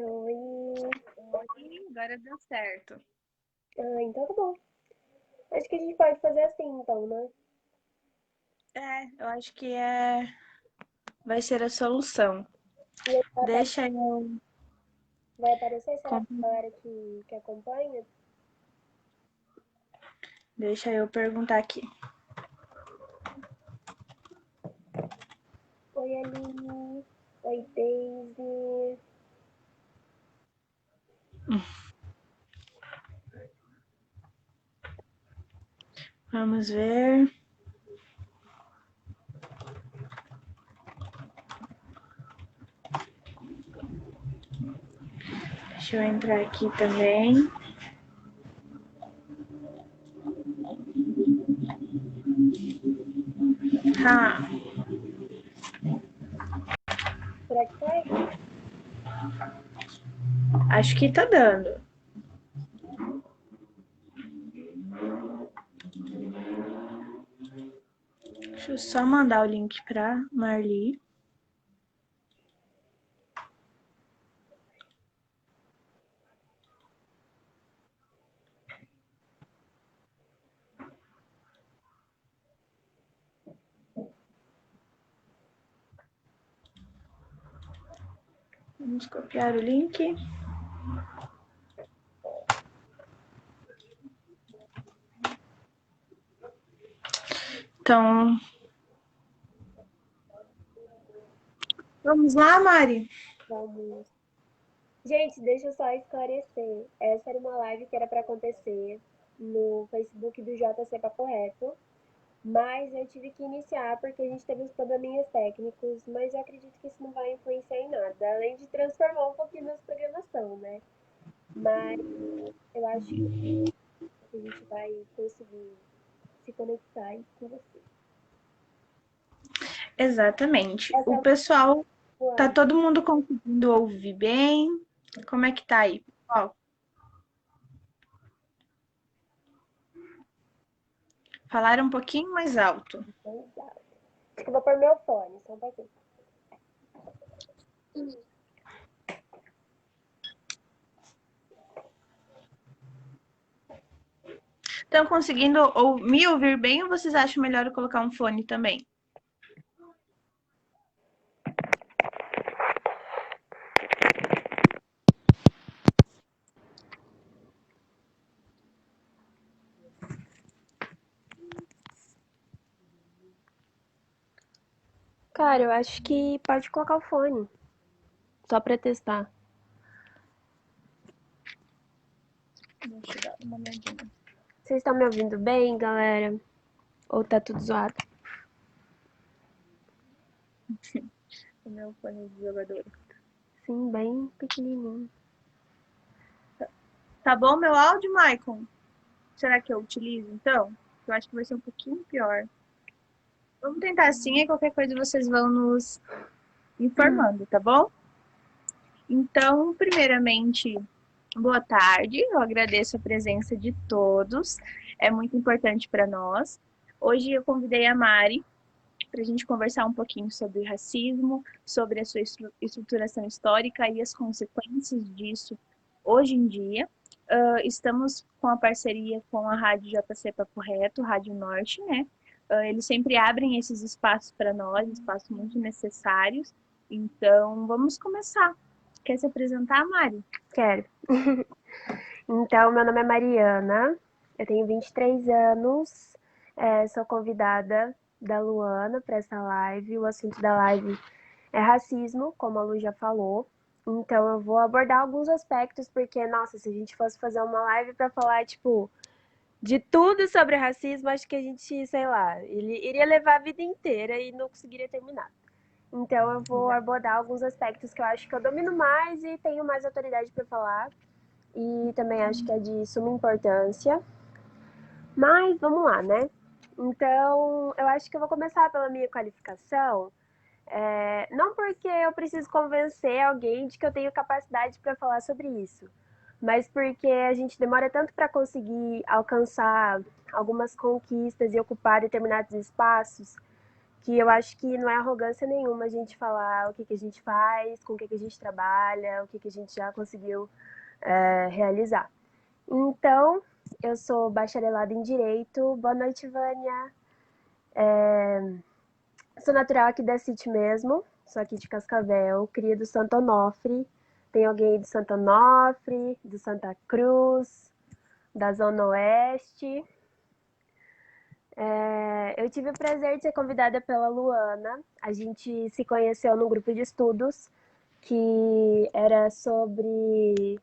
Oi. Oi, agora deu certo. Então tá bom. Acho que a gente pode fazer assim, então, né? Eu acho que vai ser a solução. E aí Deixa eu, vai aparecer, será com- que a galera que acompanha? deixa eu perguntar aqui. Oi, Aline. Oi, Daisy. Vamos ver. Deixa eu entrar aqui também. Tá, Será que foi? acho que tá dando. Deixa eu só mandar o link pra Marli. Vamos copiar o link. Então, vamos lá, Mari? Vamos. Gente, deixa eu só esclarecer. Essa era uma live que era pra acontecer no Facebook do JC Papo Reto. Mas eu tive que iniciar porque a gente teve uns probleminhas técnicos, mas eu acredito que isso não vai influenciar em nada, além de transformar um pouquinho nossa programação, né? Mas eu acho que a gente vai conseguir se conectar aí com você. Exatamente. Essa O é pessoal, a tá Luana. todo mundo conseguindo ouvir bem? Como é que tá aí, pessoal? Falaram um pouquinho mais alto. Exato. Acho que eu vou pôr meu fone, só um pouquinho. Estão conseguindo me ouvir bem ou vocês acham melhor eu colocar um fone também? Cara, eu acho que pode colocar o fone, só pra testar. Deixa eu dar uma olhadinha. Vocês estão me ouvindo bem, galera? Ou tá tudo zoado? O meu fone de jogador. Sim, bem pequenininho. Tá bom meu áudio, Maicon? Será que eu utilizo então? Eu acho que vai ser um pouquinho pior. Vamos tentar assim e qualquer coisa vocês vão nos informando, tá bom? Então, primeiramente, boa tarde. Eu agradeço a presença de todos. É muito importante para nós. Hoje eu convidei a Mari para a gente conversar um pouquinho sobre racismo, sobre a sua estruturação histórica e as consequências disso hoje em dia. Estamos com a parceria com a Rádio JC Papo Reto, Rádio Norte, né? Eles sempre abrem esses espaços para nós, espaços muito necessários. Então, vamos começar. Quer se apresentar, Mari? Quero. Então, meu nome é Mariana, eu tenho 23 anos, sou convidada da Luana para essa live. O assunto da live é racismo, como a Lu já falou. Então, eu vou abordar alguns aspectos, porque, nossa, se a gente fosse fazer uma live para falar, tipo, de tudo sobre racismo, acho que a gente, sei lá, ele iria levar a vida inteira e não conseguiria terminar. Então, eu vou abordar alguns aspectos que eu acho que eu domino mais e tenho mais autoridade para falar e também acho que é de suma importância. Mas vamos lá, né? Então, eu acho que eu vou começar pela minha qualificação. Não porque eu preciso convencer alguém de que eu tenho capacidade para falar sobre isso, mas porque a gente demora tanto para conseguir alcançar algumas conquistas e ocupar determinados espaços que eu acho que não é arrogância nenhuma a gente falar o que a gente faz, com o que a gente trabalha, o que a gente já conseguiu realizar. Então, eu sou bacharelada em Direito. Boa noite, Vânia. Sou natural aqui da City mesmo, sou aqui de Cascavel, cria do Santo Onofre. Tem alguém de Santo Onofre, do Santa Cruz, da Zona Oeste. Eu tive o prazer de ser convidada pela Luana. A gente se conheceu num grupo de estudos que era sobre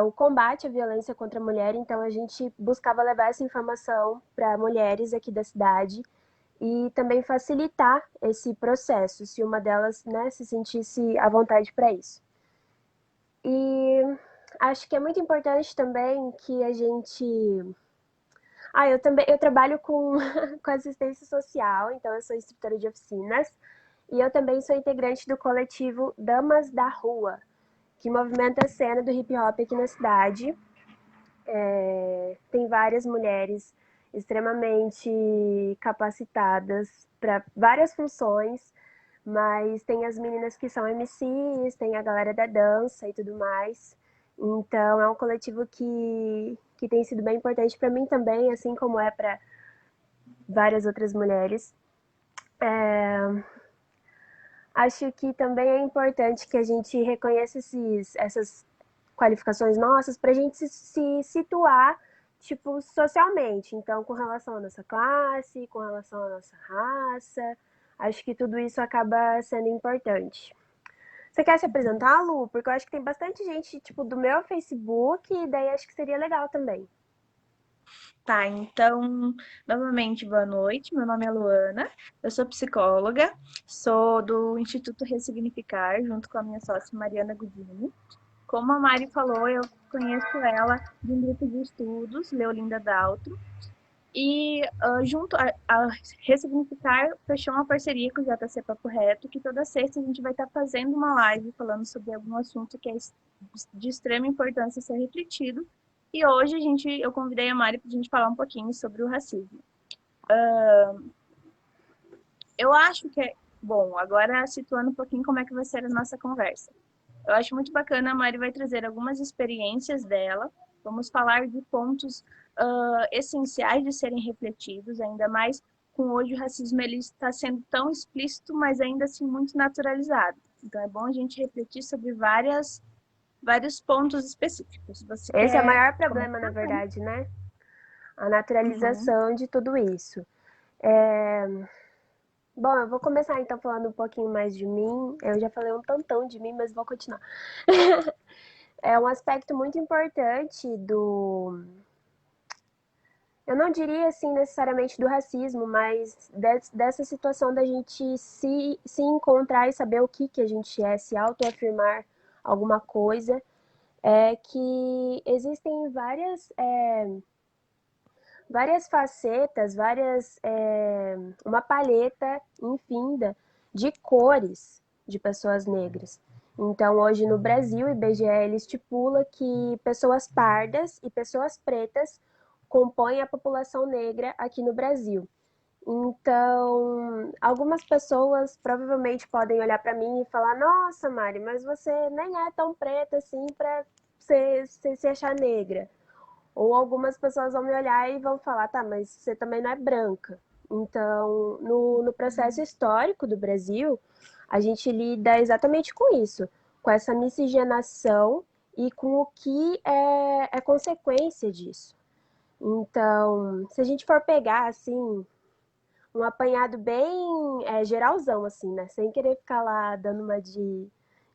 o combate à violência contra a mulher. Então, a gente buscava levar essa informação para mulheres aqui da cidade e também facilitar esse processo, se uma delas, né, se sentisse à vontade para isso. E acho que é muito importante também que a gente... eu trabalho com, com assistência social, então eu sou instrutora de oficinas, e eu também sou integrante do coletivo Damas da Rua, que movimenta a cena do hip hop aqui na cidade. Tem várias mulheres extremamente capacitadas para várias funções, mas tem as meninas que são MCs, tem a galera da dança e tudo mais. Então é um coletivo que tem sido bem importante para mim também, assim como é para várias outras mulheres. Acho que também é importante que a gente reconheça essas qualificações nossas para a gente se situar, tipo, socialmente. Então, com relação à nossa classe, com relação à nossa raça, acho que tudo isso acaba sendo importante. Você quer se apresentar, Lu? Porque eu acho que tem bastante gente, tipo, do meu Facebook, e daí acho que seria legal também. Tá, então, novamente, boa noite. Meu nome é Luana, eu sou psicóloga, sou do Instituto Ressignificar, junto com a minha sócia Mariana Gudini. Como a Mari falou, eu conheço ela de um grupo de estudos, Leolinda Daltro, e junto a Ressignificar fechou uma parceria com o JC Papo Reto, que toda sexta a gente vai estar fazendo uma live falando sobre algum assunto que é de extrema importância ser refletido. E hoje eu convidei a Mari para a gente falar um pouquinho sobre o racismo. Eu acho que bom, agora situando um pouquinho como é que vai ser a nossa conversa. Eu acho muito bacana, a Mari vai trazer algumas experiências dela, vamos falar de pontos essenciais de serem refletidos, ainda mais com hoje o racismo ele está sendo tão explícito, mas ainda assim muito naturalizado. Então é bom a gente refletir sobre vários pontos específicos. Você Esse é o quer maior problema, na começar, Mari? verdade, né? A Uhum. naturalização de tudo isso. Bom, eu vou começar então falando um pouquinho mais de mim. Eu já falei um tantão de mim, mas vou continuar. É um aspecto muito importante do. Eu não diria assim necessariamente do racismo, mas dessa situação da gente se encontrar e saber o que a gente é, se autoafirmar alguma coisa. É que existem várias facetas, uma paleta infinda de cores de pessoas negras. Então, hoje no Brasil, o IBGE ele estipula que pessoas pardas e pessoas pretas compõem a população negra aqui no Brasil. Então, algumas pessoas provavelmente podem olhar para mim e falar: Nossa, Mari, mas você nem é tão preta assim para você se achar negra. Ou algumas pessoas vão me olhar e vão falar: Tá, mas você também não é branca. Então, no processo histórico do Brasil, a gente lida exatamente com isso, com essa miscigenação e com o que é consequência disso. Então, se a gente for pegar assim um apanhado bem geralzão, assim, né? Sem querer ficar lá dando uma de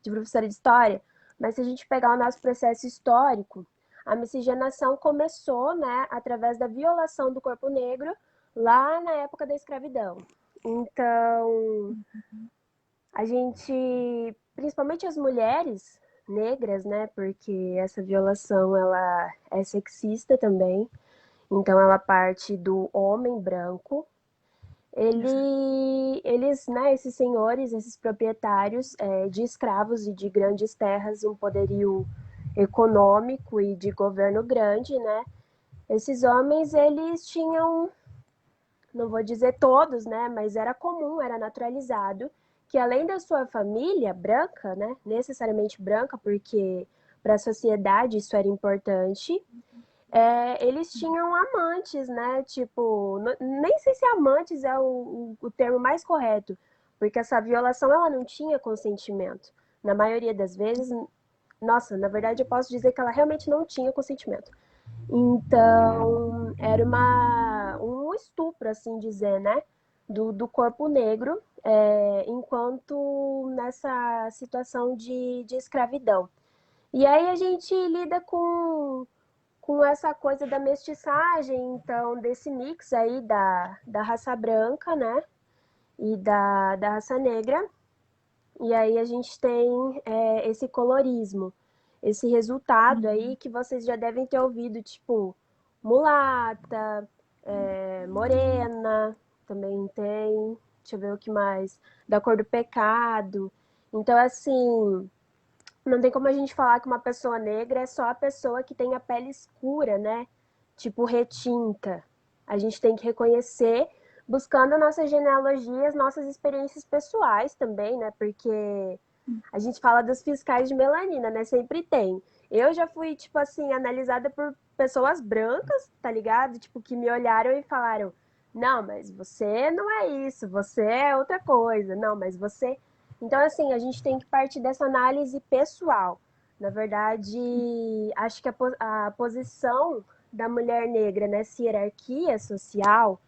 professora de história, mas se a gente pegar o nosso processo histórico, a miscigenação começou, né, através da violação do corpo negro lá na época da escravidão. Então, a gente, principalmente as mulheres negras, né, porque essa violação ela é sexista também, então ela parte do homem branco. Eles, né, esses senhores, esses proprietários de escravos e de grandes terras, um poderio econômico e de governo grande, né? Esses homens, eles tinham não vou dizer todos, né, mas era comum, era naturalizado, que além da sua família branca, né, necessariamente branca, porque para a sociedade isso era importante, eles tinham amantes, né, tipo, nem sei se amantes é o termo mais correto, porque essa violação ela não tinha consentimento. Na maioria das vezes, nossa, na verdade eu posso dizer que ela realmente não tinha consentimento. Então, era um estupro, assim dizer, né? Do corpo negro, enquanto nessa situação de escravidão. E aí a gente lida com essa coisa da mestiçagem, então, desse mix aí da raça branca, né? E da raça negra. E aí a gente tem esse colorismo, esse resultado aí que vocês já devem ter ouvido, tipo, mulata, morena, também tem, deixa eu ver o que mais, da cor do pecado. Então, assim, não tem como a gente falar que uma pessoa negra é só a pessoa que tem a pele escura, né? Tipo retinta. A gente tem que reconhecer, buscando a nossa genealogia, as nossas experiências pessoais também, né? Porque a gente fala dos fiscais de melanina, né? Sempre tem. Eu já fui, tipo assim, analisada por pessoas brancas, tá ligado? Tipo, que me olharam e falaram: não, mas você não é isso, você é outra coisa. Não, mas você. Então, assim, a gente tem que partir dessa análise pessoal. Na verdade, acho que a posição da mulher negra nessa hierarquia social,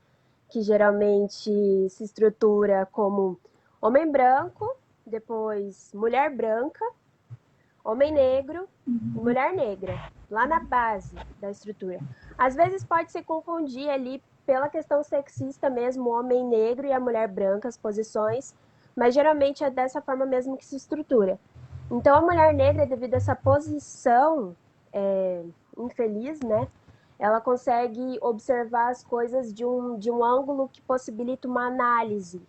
que geralmente se estrutura como homem branco, depois mulher branca, homem negro e mulher negra, lá na base da estrutura. Às vezes pode se confundir ali pela questão sexista mesmo, o homem negro e a mulher branca, as posições, mas geralmente é dessa forma mesmo que se estrutura. Então a mulher negra, devido a essa posição infeliz, né, ela consegue observar as coisas de um ângulo que possibilita uma análise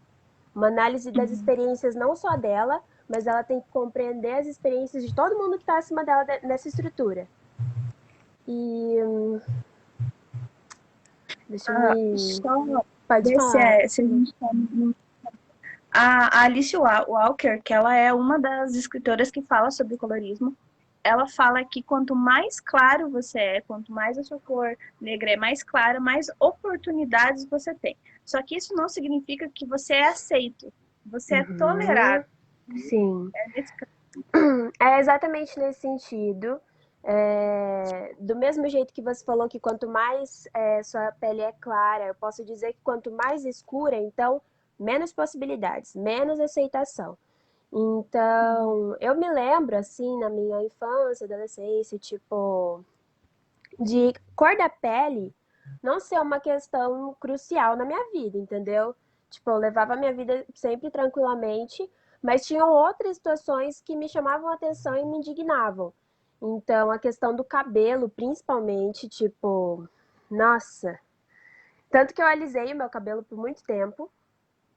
das experiências não só dela, mas ela tem que compreender as experiências de todo mundo que está acima dela nessa estrutura. E deixa eu me. Só Pode ver falar. se a gente tá a Alice Walker, que ela é uma das escritoras que fala sobre colorismo, ela fala que quanto mais claro você é, quanto mais a sua cor negra é mais clara, mais oportunidades você tem. Só que isso não significa que você é aceito, você é tolerado. Sim. É nesse caso. É exatamente nesse sentido. Do mesmo jeito que você falou que quanto mais sua pele é clara, eu posso dizer que quanto mais escura, então, menos possibilidades, menos aceitação. Então, eu me lembro, assim, na minha infância, adolescência, tipo, de cor da pele não ser uma questão crucial na minha vida, entendeu? Tipo, eu levava a minha vida sempre tranquilamente, mas tinham outras situações que me chamavam a atenção e me indignavam. Então, a questão do cabelo, principalmente, tipo, nossa. Tanto que eu alisei o meu cabelo por muito tempo.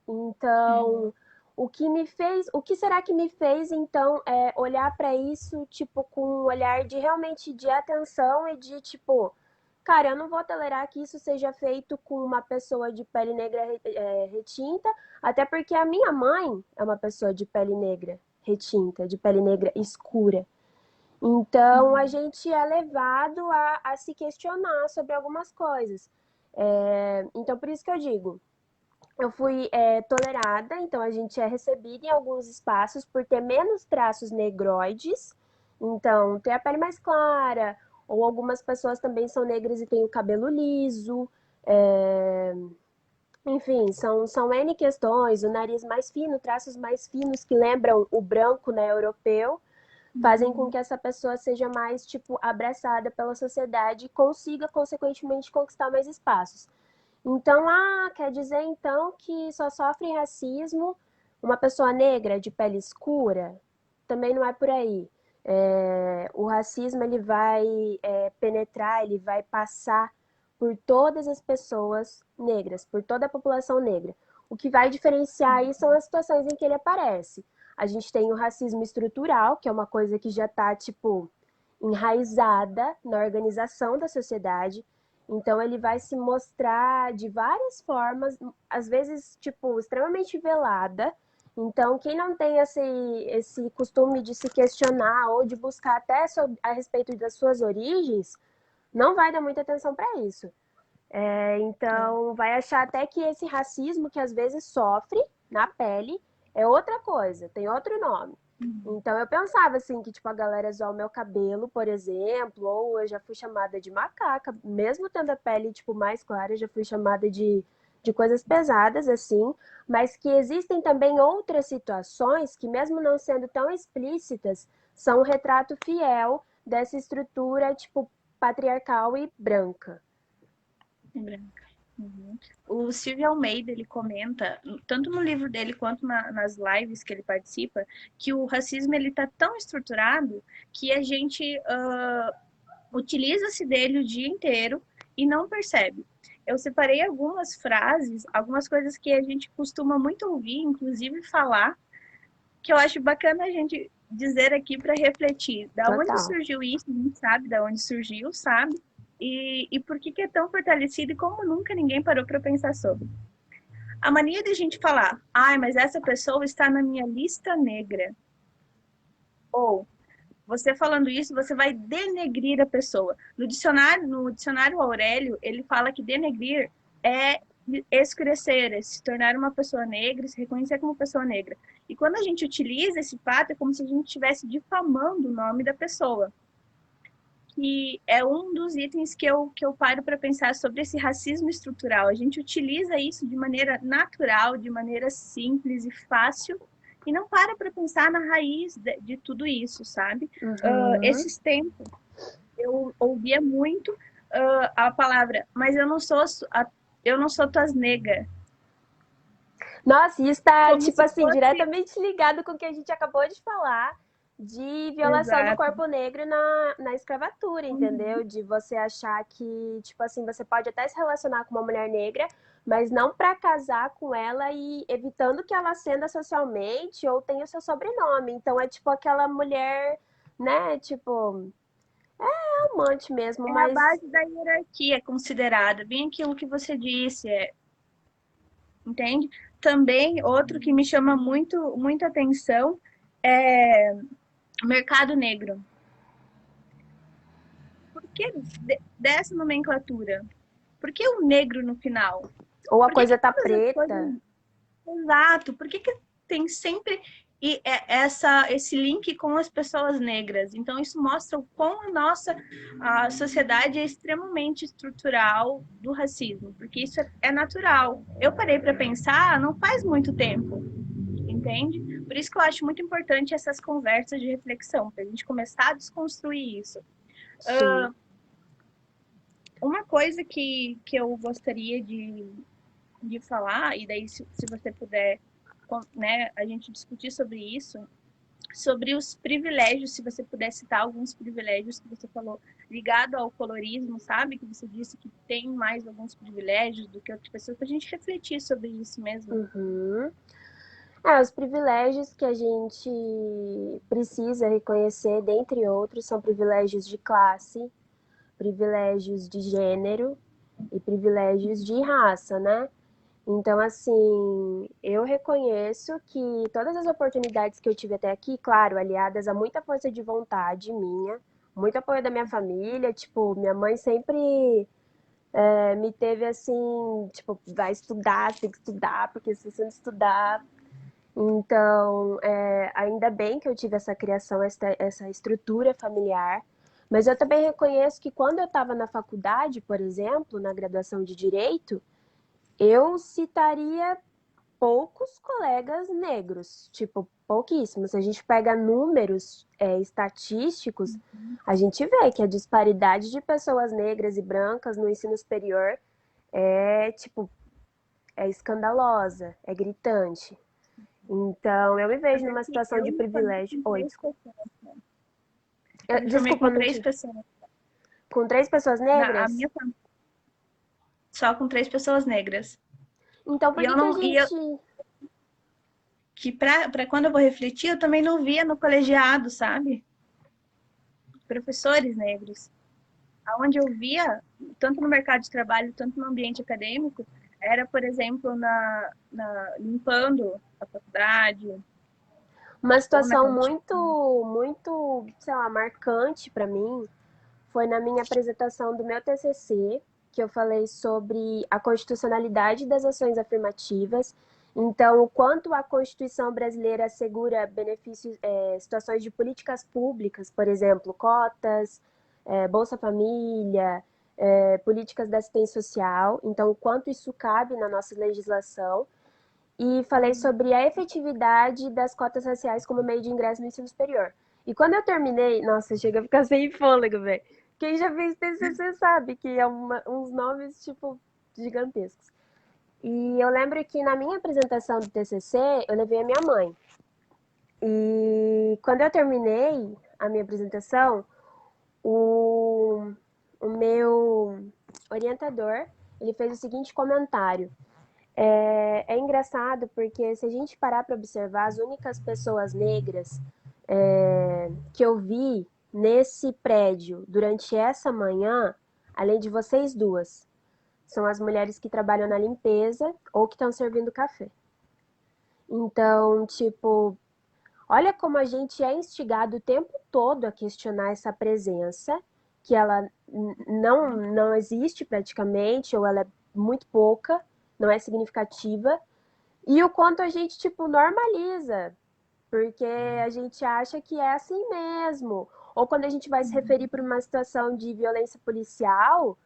Então, o que será que me fez então olhar para isso tipo com um olhar de realmente de atenção e de tipo, cara, eu não vou tolerar que isso seja feito com uma pessoa de pele negra retinta, até porque a minha mãe é uma pessoa de pele negra retinta, de pele negra escura. Então, a gente é levado a se questionar sobre algumas coisas. Então, por isso que eu digo, eu fui tolerada, então a gente é recebida em alguns espaços por ter menos traços negroides, então ter a pele mais clara, ou algumas pessoas também são negras e têm o cabelo liso, enfim, são N questões, o nariz mais fino, traços mais finos que lembram o branco, né, europeu, fazem com que essa pessoa seja mais, tipo, abraçada pela sociedade e consiga, consequentemente, conquistar mais espaços. Então, quer dizer então que só sofre racismo uma pessoa negra de pele escura? Também não é por aí. O racismo ele vai penetrar, ele vai passar por todas as pessoas negras, por toda a população negra. O que vai diferenciar aí são as situações em que ele aparece. A gente tem o racismo estrutural, que é uma coisa que já está, tipo, enraizada na organização da sociedade. Então ele vai se mostrar de várias formas, às vezes, tipo, extremamente velada. Então, quem não tem esse costume de se questionar ou de buscar até a respeito das suas origens, não vai dar muita atenção para isso. Então, vai achar até que esse racismo que às vezes sofre na pele é outra coisa, tem outro nome. Então, eu pensava assim, que tipo, a galera zoar o meu cabelo, por exemplo, ou eu já fui chamada de macaca, mesmo tendo a pele tipo, mais clara, eu já fui chamada de coisas pesadas, assim, mas que existem também outras situações que, mesmo não sendo tão explícitas, são um retrato fiel dessa estrutura, tipo, patriarcal e branca. Branca. Uhum. O Silvio Almeida, ele comenta, tanto no livro dele quanto nas lives que ele participa, que o racismo ele está tão estruturado que a gente utiliza-se dele o dia inteiro e não percebe. Eu separei algumas frases, algumas coisas que a gente costuma muito ouvir, inclusive falar, que eu acho bacana a gente dizer aqui para refletir. Da onde Total. surgiu isso? A gente sabe da onde surgiu, sabe? E por que é tão fortalecido e como nunca ninguém parou para pensar sobre. A mania de a gente falar, ai, mas essa pessoa está na minha lista negra. Ou, você falando isso, você vai denegrir a pessoa. No dicionário Aurélio, ele fala que denegrir é escurecer, é se tornar uma pessoa negra, se reconhecer como pessoa negra. E quando a gente utiliza esse fato, é como se a gente estivesse difamando o nome da pessoa. Que é um dos itens que eu paro para pensar sobre esse racismo estrutural. A gente utiliza isso de maneira natural, de maneira simples e fácil, e não para pensar na raiz de tudo isso, sabe? Uhum. Esses tempos, eu ouvia muito a palavra, mas eu não sou tuas nega. Nossa, e isso está, Como tipo se assim, fosse... diretamente ligado com o que a gente acabou de falar de violação do Exato. corpo negro na escravatura, Uhum. entendeu? De você achar que, tipo assim, você pode até se relacionar com uma mulher negra, mas não para casar com ela e evitando que ela ascenda socialmente ou tenha o seu sobrenome. Então é tipo aquela mulher, né, tipo, amante mesmo, É a mas base da hierarquia considerada, bem aquilo que você disse, entende? Também, outro que me chama muito, muita atenção é o mercado negro. Por que dessa nomenclatura? Por que o negro no final? ou a Por que coisa tá todas as coisas... preta. Exato. Por que tem sempre esse link com as pessoas negras? Então, isso mostra o quão a sociedade é extremamente estrutural do racismo, porque isso é natural. Eu parei para pensar não faz muito tempo, entende? Por isso que eu acho muito importante essas conversas de reflexão, para a gente começar a desconstruir isso. Sim. Uma coisa que eu gostaria de falar, e daí se você puder, né, a gente discutir sobre isso, sobre os privilégios, se você puder citar alguns privilégios que você falou ligado ao colorismo, sabe? Que você disse que tem mais alguns privilégios do que outras pessoas, para a gente refletir sobre isso mesmo. Uhum. Os privilégios que a gente precisa reconhecer, dentre outros, são privilégios de classe, privilégios de gênero e privilégios de raça, né? Então, assim, eu reconheço que todas as oportunidades que eu tive até aqui, claro, aliadas a muita força de vontade minha, muito apoio da minha família, tipo, minha mãe sempre me teve assim, tipo, vai estudar, tem que estudar, porque se você não estudar, então, ainda bem que eu tive essa criação, essa estrutura familiar, mas eu também reconheço que quando eu estava na faculdade, por exemplo, na graduação de Direito, eu citaria poucos colegas negros, tipo, pouquíssimos. Se a gente pega números estatísticos, a gente vê que a disparidade de pessoas negras e brancas no ensino superior tipo, é escandalosa, é gritante. Então, eu me vejo Até numa que situação eu de me formei privilégio. com Oi, três desculpa. pessoas. Eu me formei Desculpa, com não três te... pessoas. Com 3 pessoas A negras? minha família, só com três pessoas negras. Então, E por que eu que a não, e eu, gente... que para quando eu vou refletir, eu também não via no colegiado, sabe? Professores negros. Onde eu via, tanto no mercado de trabalho, tanto no ambiente acadêmico, era, por exemplo, limpando a faculdade Uma ou na situação cantina. muito, sei lá, marcante para mim foi na minha apresentação do meu TCC, que eu falei sobre a constitucionalidade das ações afirmativas. Então, o quanto a Constituição brasileira assegura benefícios, situações de políticas públicas, por exemplo, cotas, Bolsa Família, políticas da assistência social. Então, o quanto isso cabe na nossa legislação. E falei sobre a efetividade das cotas raciais como meio de ingresso no ensino superior. E quando eu terminei, nossa, chega a ficar sem fôlego, velho. Quem já fez TCC sabe que é uns nomes, tipo, gigantescos. E eu lembro que na minha apresentação do TCC, eu levei a minha mãe. E quando eu terminei a minha apresentação, o, o meu orientador, ele fez o seguinte comentário. É engraçado porque se a gente parar para observar, as únicas pessoas negras que eu vi nesse prédio durante essa manhã, além de vocês duas, são as mulheres que trabalham na limpeza ou que estão servindo café. Então, tipo, olha como a gente é instigado o tempo todo a questionar essa presença, que ela não existe praticamente, ou ela é muito pouca, não é significativa, e o quanto a gente, tipo, normaliza, porque a gente acha que é assim mesmo. Ou quando a gente vai se referir para uma situação de violência policial,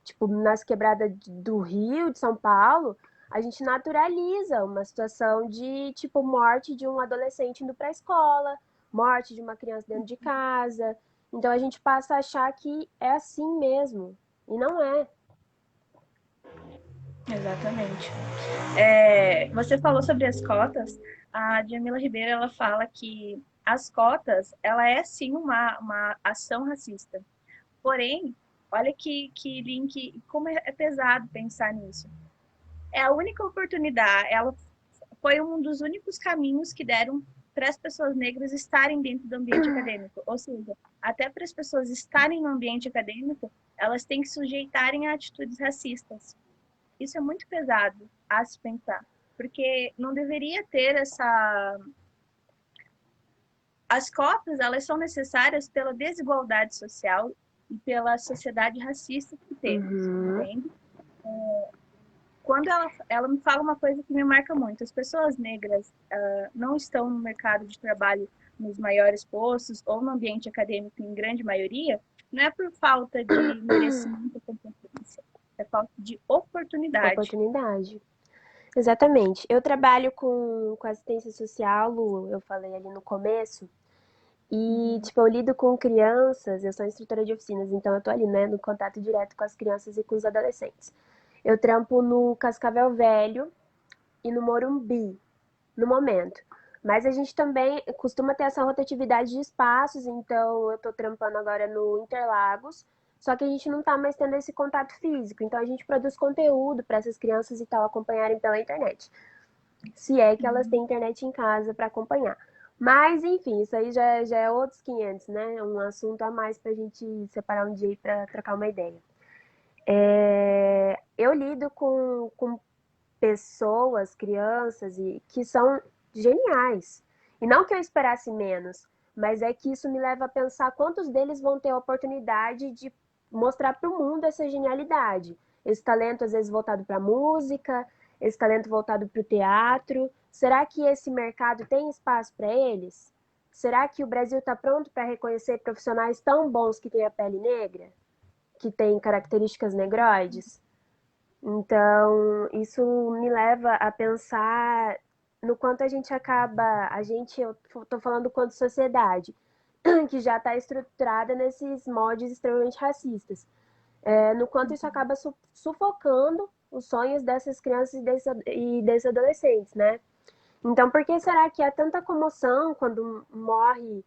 tipo, nas quebradas do Rio, de São Paulo, a gente naturaliza uma situação de, tipo, morte de um adolescente indo para a escola, morte de uma criança dentro de casa. Então a gente passa a achar que é assim mesmo. E não é. Exatamente. Você falou sobre as cotas. A Djamila Ribeiro ela fala que as cotas ela é sim uma ação racista. Porém, olha que link, como é pesado pensar nisso. É a única oportunidade, ela foi um dos únicos caminhos que deram para as pessoas negras estarem dentro do ambiente acadêmico. Ou seja, até para as pessoas estarem no ambiente acadêmico, elas têm que sujeitarem a atitudes racistas. Isso é muito pesado a se pensar, porque não deveria ter essa. As cotas, elas são necessárias pela desigualdade social e pela sociedade racista que temos, Uhum. entende? Quando ela me fala uma coisa que me marca muito, as pessoas negras não estão no mercado de trabalho nos maiores postos ou no ambiente acadêmico em grande maioria, não é por falta de merecimento ou competência, é falta de oportunidade. Oportunidade. Exatamente. Eu trabalho com assistência social, Lu, eu falei ali no começo, e, Uhum. tipo, eu lido com crianças, eu sou instrutora de oficinas, então eu tô ali, né, no contato direto com as crianças e com os adolescentes. Eu trampo no Cascavel Velho e no Morumbi, no momento. Mas a gente também costuma ter essa rotatividade de espaços, então eu tô trampando agora no Interlagos, só que a gente não tá mais tendo esse contato físico, então a gente produz conteúdo para essas crianças e tal acompanharem pela internet. Se é que elas têm internet em casa para acompanhar. Mas, enfim, isso aí já é outros 500, né? Um assunto a mais para a gente separar um dia aí para trocar uma ideia. Eu lido com pessoas, crianças, e que são geniais. E não que eu esperasse menos, mas é que isso me leva a pensar quantos deles vão ter a oportunidade de mostrar para o mundo essa genialidade. Esse talento, às vezes, voltado para a música, esse talento voltado para o teatro. Será que esse mercado tem espaço para eles? Será que o Brasil está pronto para reconhecer profissionais tão bons que têm a pele negra, que têm características negroides? Então, isso me leva a pensar no quanto a gente acaba, eu estou falando quanto sociedade, que já está estruturada nesses moldes extremamente racistas, no quanto isso acaba sufocando os sonhos dessas crianças desses adolescentes, né? Então, por que será que há tanta comoção quando morre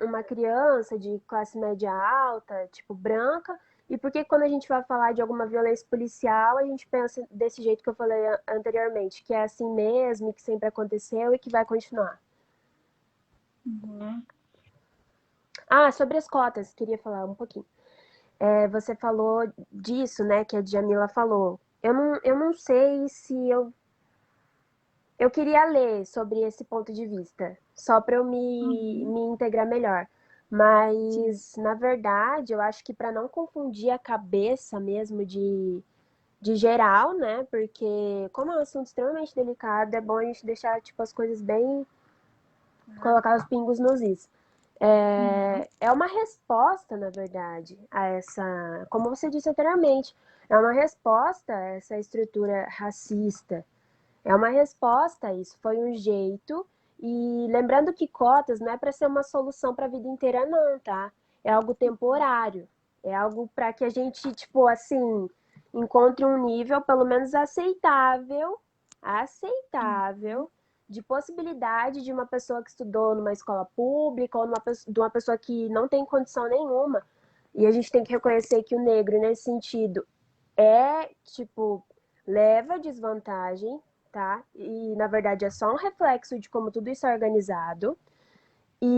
uma criança de classe média alta, tipo branca, e por que quando a gente vai falar de alguma violência policial, a gente pensa desse jeito que eu falei anteriormente, que é assim mesmo, que sempre aconteceu e que vai continuar? Uhum. Ah, sobre as cotas, queria falar um pouquinho. Você falou disso, né, que a Djamila falou. Eu não sei se eu queria ler sobre esse ponto de vista, só para eu Uhum. me integrar melhor. Sim. Mas, na verdade, eu acho que para não confundir a cabeça mesmo de geral, né? Porque, como é um assunto extremamente delicado, é bom a gente deixar tipo, as coisas bem. Ah, Colocar os pingos nos is. uhum. É uma resposta, na verdade, a essa. Como você disse anteriormente, é uma resposta a essa estrutura racista. É uma resposta a isso. Foi um jeito. E lembrando que cotas não é para ser uma solução para a vida inteira, não, tá? É algo temporário. É algo para que a gente, tipo, assim, encontre um nível pelo menos aceitável, Uhum. aceitável, de possibilidade de uma pessoa que estudou numa escola pública ou de uma pessoa que não tem condição nenhuma. E a gente tem que reconhecer que o negro, nesse sentido, tipo, leva desvantagem, tá? E na verdade é só um reflexo de como tudo isso é organizado.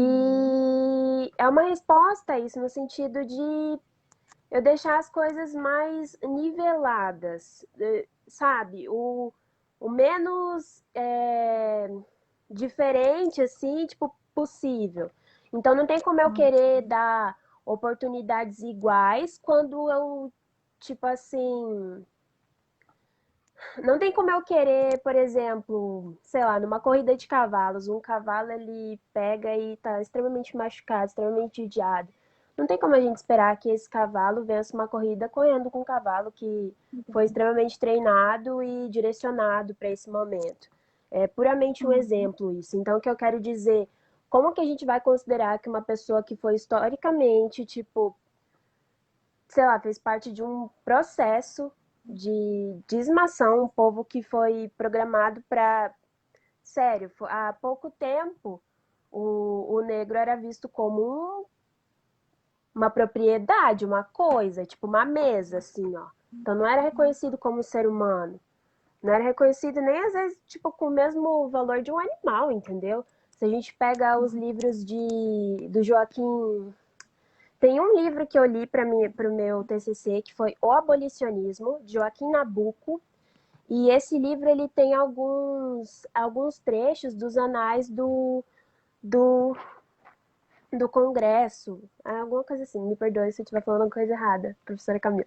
Uhum. E é uma resposta a isso no sentido de eu deixar as coisas mais niveladas, sabe? O menos diferente, assim, tipo, possível. Então não tem como eu querer Uhum. dar oportunidades iguais quando eu, tipo assim, não tem como eu querer, por exemplo, sei lá, numa corrida de cavalos, um cavalo ele pega e tá extremamente machucado, extremamente judiado. Não tem como a gente esperar que esse cavalo vença uma corrida correndo com um cavalo que foi extremamente treinado e direcionado para esse momento. É puramente um Uhum. exemplo isso. Então, o que eu quero dizer, como que a gente vai considerar que uma pessoa que foi historicamente, tipo, sei lá, fez parte de um processo de dizimação, um povo que foi programado para. Sério, há pouco tempo o negro era visto como uma propriedade, uma coisa, tipo uma mesa, assim, ó. Então não era reconhecido como ser humano. Não era reconhecido nem às vezes, tipo, com o mesmo valor de um animal, entendeu? Se a gente pega os livros do Joaquim. Tem um livro que eu li para o meu TCC, que foi O Abolicionismo, de Joaquim Nabuco, e esse livro ele tem alguns trechos dos anais do, do Congresso, alguma coisa assim, me perdoe se eu estiver falando coisa errada, professora Camila.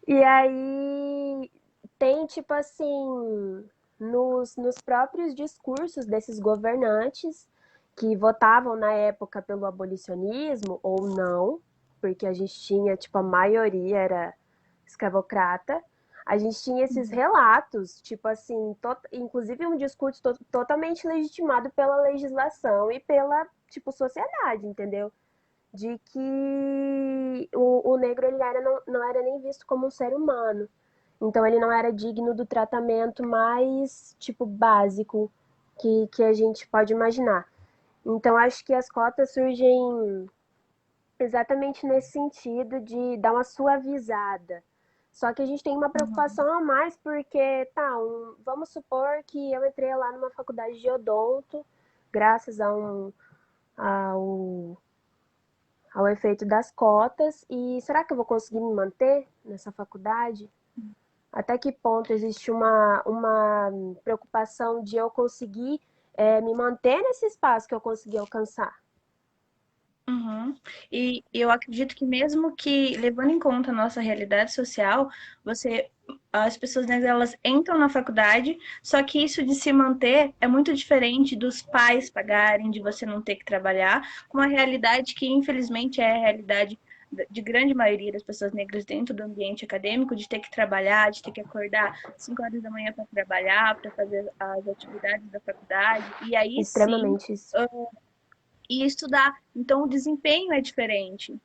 E aí tem, tipo assim, nos próprios discursos desses governantes que votavam na época pelo abolicionismo ou não, porque a gente tinha, tipo, a maioria era escravocrata, a gente tinha esses Uhum. relatos, tipo assim, inclusive um discurso totalmente legitimado pela legislação e pela, tipo, sociedade, entendeu? De que o negro ele não era nem visto como um ser humano. Então ele não era digno do tratamento mais, tipo, básico que a gente pode imaginar. Então acho que as cotas surgem exatamente nesse sentido de dar uma suavizada. Só que a gente tem uma Uhum. preocupação a mais, porque, tá, vamos supor que eu entrei lá numa faculdade de odonto, graças ao, ao efeito das cotas, e será que eu vou conseguir me manter nessa faculdade? Até que ponto existe uma preocupação de eu conseguir me manter nesse espaço que eu consegui alcançar? Uhum. E eu acredito que mesmo que, levando em conta a nossa realidade social, as pessoas negras, elas entram na faculdade, só que isso de se manter é muito diferente dos pais pagarem, de você não ter que trabalhar, com uma realidade que, infelizmente, é a realidade de grande maioria das pessoas negras dentro do ambiente acadêmico, de ter que trabalhar, de ter que acordar 5 horas da manhã para trabalhar, para fazer as atividades da faculdade, e aí sim Extremamente isso. e estudar. Então, o desempenho é diferente.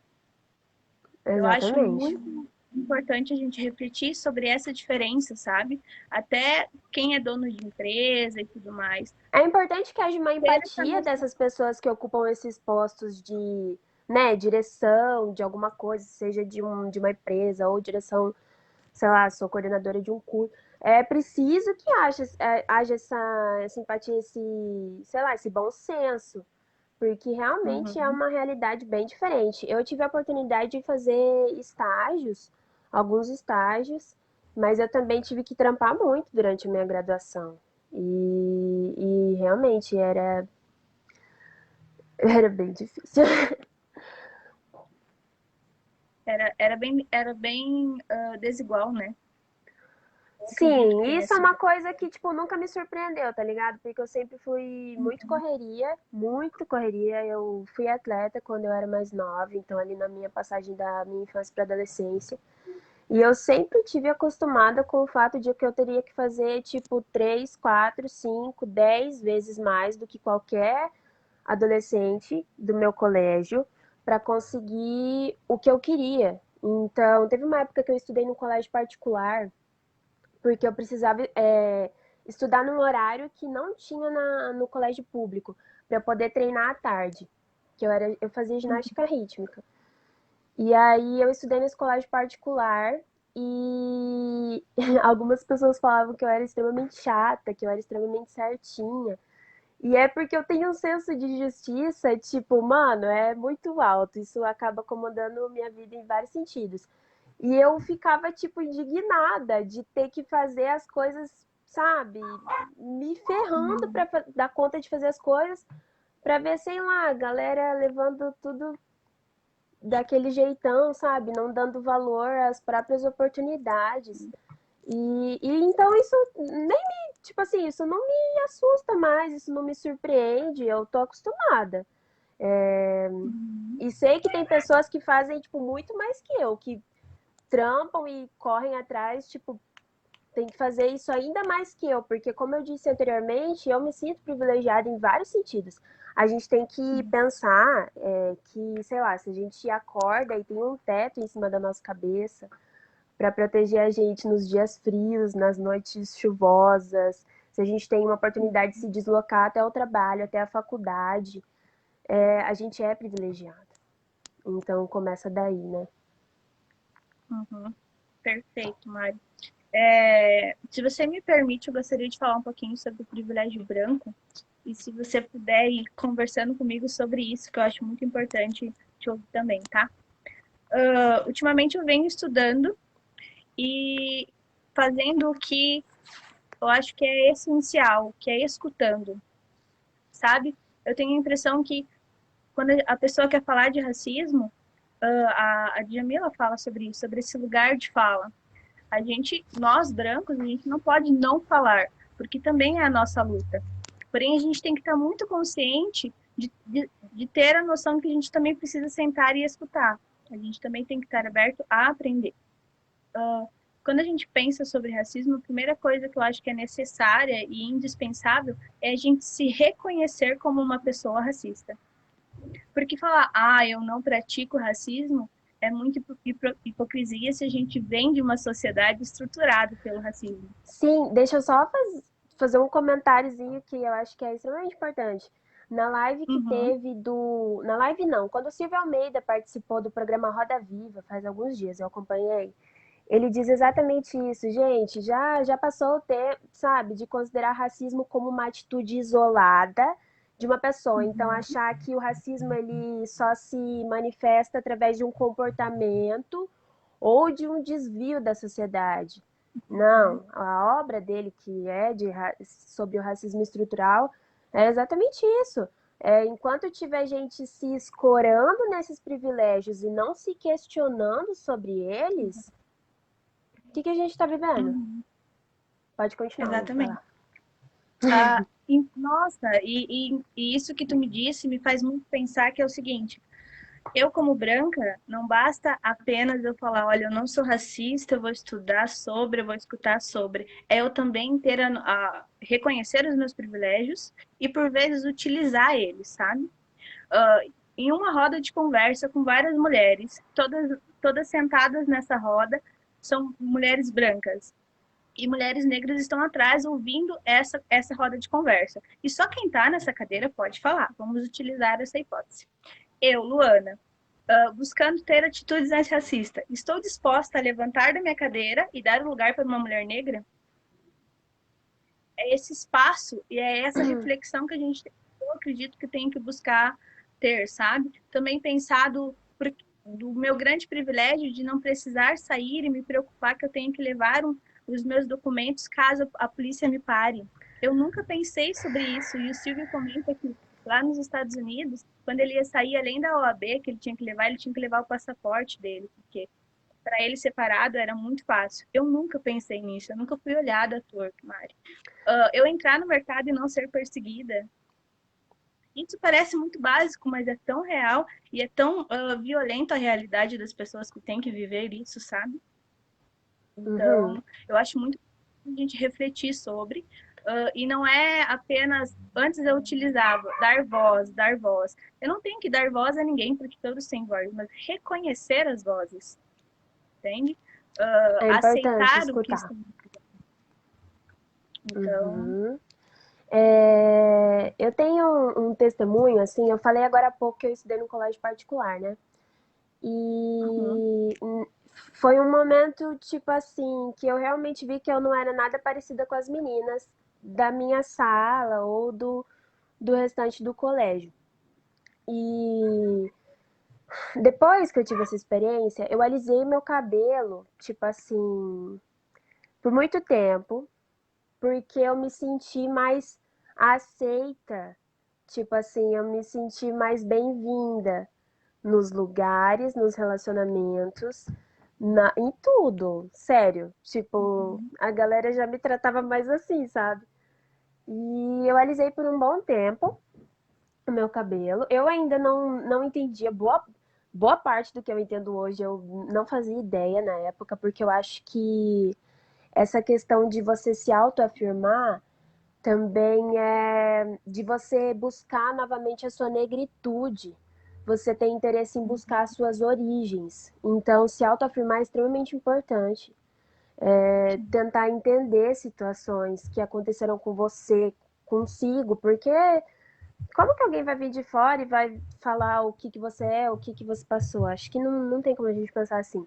Eu acho Exatamente. muito importante a gente refletir sobre essa diferença, sabe? Até quem é dono de empresa e tudo mais. É importante que haja uma Ter essa empatia noção. dessas pessoas que ocupam esses postos de, né, direção de alguma coisa, seja de uma empresa ou direção, sei lá, sou coordenadora de um curso. É preciso que haja essa empatia, sei lá, esse bom senso. porque realmente é Uhum. uma realidade bem diferente. Eu tive a oportunidade de fazer estágios, alguns estágios, mas eu também tive que trampar muito durante a minha graduação. E realmente era bem difícil. Era bem desigual, né? Eu acredito que Sim, tenha isso é sido. uma coisa que, tipo, nunca me surpreendeu, tá ligado? Porque eu sempre fui muito correria, muito correria. Eu fui atleta quando eu era mais nova, então ali na minha passagem da minha infância para adolescência. E eu sempre tive acostumada com o fato de que eu teria que fazer, tipo, 3, 4, 5, 10 vezes mais do que qualquer adolescente do meu colégio para conseguir o que eu queria. Então, teve uma época que eu estudei num colégio particular porque eu precisava estudar num horário que não tinha no colégio público, para eu poder treinar à tarde, que eu fazia ginástica rítmica. E aí eu estudei nesse colégio particular e algumas pessoas falavam que eu era extremamente chata, que eu era extremamente certinha. E é porque eu tenho um senso de justiça, tipo, mano, é muito alto. Isso acaba acomodando minha vida em vários sentidos. E eu ficava, tipo, indignada de ter que fazer as coisas, sabe? Me ferrando Uhum. pra dar conta de fazer as coisas, pra ver, sei lá, a galera levando tudo daquele jeitão, sabe? Não dando valor às próprias oportunidades. E então isso nem me, tipo assim, isso não me assusta mais, isso não me surpreende, eu tô acostumada. Uhum. E sei que tem pessoas que fazem, tipo, muito mais que eu, que trampam e correm atrás, tipo, tem que fazer isso ainda mais que eu, porque como eu disse anteriormente, eu me sinto privilegiada em vários sentidos. A gente tem que pensar que, sei lá, se a gente acorda e tem um teto em cima da nossa cabeça para proteger a gente nos dias frios, nas noites chuvosas, se a gente tem uma oportunidade de se deslocar até o trabalho, até a faculdade, a gente é privilegiado. Então começa daí, né? Uhum. Perfeito, Mari. Se você me permite, eu gostaria de falar um pouquinho sobre o privilégio branco. E se você puder ir conversando comigo sobre isso, que eu acho muito importante te ouvir também, tá? Ultimamente eu venho estudando e fazendo o que eu acho que é essencial, que é escutando, sabe? Eu tenho a impressão que quando a pessoa quer falar de racismo, a Djamila fala sobre isso, sobre esse lugar de fala. Nós brancos, a gente não pode não falar, porque também é a nossa luta. Porém, a gente tem que estar muito consciente de ter a noção que a gente também precisa sentar e escutar. A gente também tem que estar aberto a aprender. Quando a gente pensa sobre racismo, a primeira coisa que eu acho que é necessária e indispensável é a gente se reconhecer como uma pessoa racista. Porque falar, eu não pratico racismo, é muito hipocrisia se a gente vem de uma sociedade estruturada pelo racismo. Sim, deixa eu só fazer um comentáriozinho que eu acho que é extremamente importante. Na live que Uhum, teve do. Na live não, quando o Silvio Almeida participou do programa Roda Viva, faz alguns dias, eu acompanhei. Ele diz exatamente isso, gente. Já passou o tempo, sabe, de considerar racismo como uma atitude isolada de uma pessoa. Então, uhum, achar que o racismo ele só se manifesta através de um comportamento ou de um desvio da sociedade. Não, a obra dele, que é sobre o racismo estrutural, é exatamente isso. Enquanto tiver gente se escorando nesses privilégios e não se questionando sobre eles, o que a gente está vivendo? uhum, Pode continuar, Lu, vai exatamente. lá. Nossa, e isso que tu me disse me faz muito pensar que é o seguinte: eu, como branca, não basta apenas eu falar, olha, eu não sou racista, eu vou estudar sobre, eu vou escutar sobre. É eu também ter reconhecer os meus privilégios e, por vezes, utilizar eles, sabe? Em uma roda de conversa com várias mulheres, todas sentadas nessa roda, são mulheres brancas. E mulheres negras estão atrás ouvindo essa roda de conversa. E só quem está nessa cadeira pode falar. Vamos utilizar essa hipótese. Eu, Luana, buscando ter atitudes antirracistas, estou disposta a levantar da minha cadeira e dar lugar para uma mulher negra? É esse espaço e é essa reflexão que eu acredito que tem que buscar ter, sabe? Também pensado do meu grande privilégio de não precisar sair e me preocupar que eu tenho que levar os meus documentos caso a polícia me pare. Eu nunca pensei sobre isso e o Silvio comenta que lá nos Estados Unidos, quando ele ia sair além da OAB que ele tinha que levar o passaporte dele, porque para ele separado era muito fácil. Eu nunca pensei nisso, eu nunca fui olhada à torto, Mari. Eu entrar no mercado e não ser perseguida, isso parece muito básico, mas é tão real e é tão violento a realidade das pessoas que têm que viver isso, sabe? Uhum. Então, eu acho muito importante a gente refletir sobre. E não é apenas. Antes eu utilizava dar voz. Eu não tenho que dar voz a ninguém, porque todos têm voz, mas reconhecer as vozes, entende? É importante Aceitar o que escutar. estão. Então, Uhum. Eu tenho um testemunho, assim, eu falei agora há pouco que eu estudei no colégio particular, né? uhum, E foi um momento, tipo assim, que eu realmente vi que eu não era nada parecida com as meninas da minha sala ou do restante do colégio. E depois que eu tive essa experiência, eu alisei meu cabelo, tipo assim, por muito tempo, porque eu me senti mais aceita, tipo assim, eu me senti mais bem-vinda nos lugares, nos relacionamentos, em tudo, sério. Tipo, uhum, a galera já me tratava mais assim, sabe? E eu alisei por um bom tempo o meu cabelo. Eu ainda não entendia boa parte do que eu entendo hoje, eu não fazia ideia na época, porque eu acho que essa questão de você se autoafirmar também é de você buscar novamente a sua negritude. Você tem interesse em buscar as suas origens. Então, se autoafirmar é extremamente importante. sim. Tentar entender situações que aconteceram com você, consigo, porque como que alguém vai vir de fora e vai falar o que você é, o que você passou? Acho que não tem como a gente pensar assim.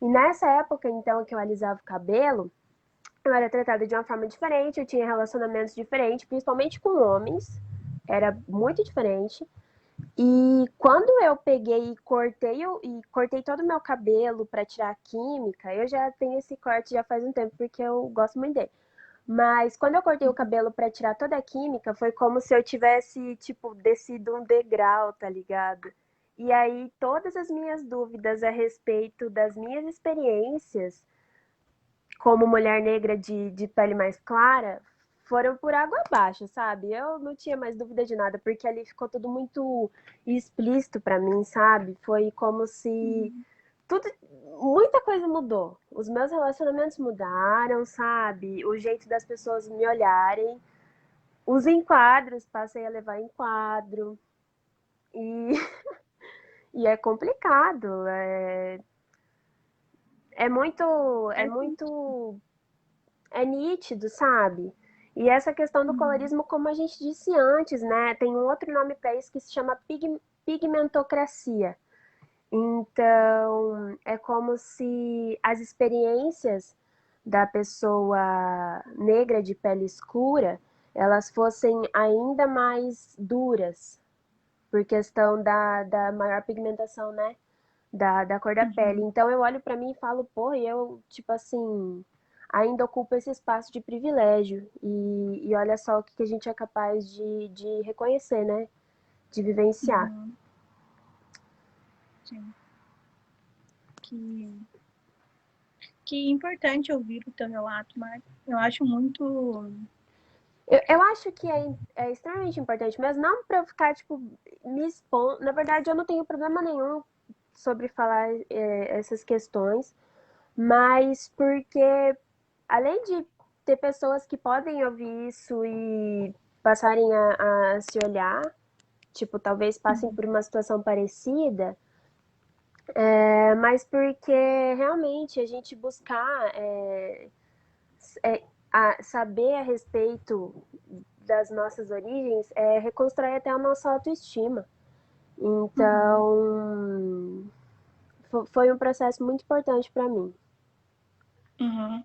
E nessa época, então, que eu alisava o cabelo, eu era tratada de uma forma diferente, eu tinha relacionamentos diferentes, principalmente com homens, era muito diferente. E quando eu peguei e cortei todo o meu cabelo para tirar a química, eu já tenho esse corte já faz um tempo porque eu gosto muito dele. Mas quando eu cortei o cabelo para tirar toda a química, foi como se eu tivesse, tipo, descido um degrau, tá ligado? E aí todas as minhas dúvidas a respeito das minhas experiências como mulher negra de pele mais clara foram por água abaixo, sabe? Eu não tinha mais dúvida de nada, porque ali ficou tudo muito explícito para mim, sabe? Foi como se tudo, muita coisa mudou. Os meus relacionamentos mudaram, sabe? O jeito das pessoas me olharem, os enquadros, passei a levar enquadro e, e é complicado, é É sim. muito é nítido, sabe? E essa questão do Uhum, colorismo, como a gente disse antes, né? Tem um outro nome para isso que se chama pigmentocracia. Então, é como se as experiências da pessoa negra de pele escura, elas fossem ainda mais duras, por questão da maior pigmentação, né? Da cor da pele. uhum, Então eu olho para mim e falo, porra, e eu, tipo assim, ainda ocupo esse espaço de privilégio. E olha só o que a gente é capaz de reconhecer, né? De vivenciar. uhum, sim. Que, que importante ouvir o teu relato, Mari. Eu acho muito. Eu acho que é extremamente importante, mas não para eu ficar, tipo, me expondo. Na verdade, eu não tenho problema nenhum sobre falar essas questões, mas porque, além de ter pessoas que podem ouvir isso e passarem a se olhar, tipo, talvez passem Uhum, por uma situação parecida, mas porque realmente a gente buscar é, saber a respeito das nossas origens reconstrói até a nossa autoestima. uhum, Então, foi um processo muito importante para mim. uhum.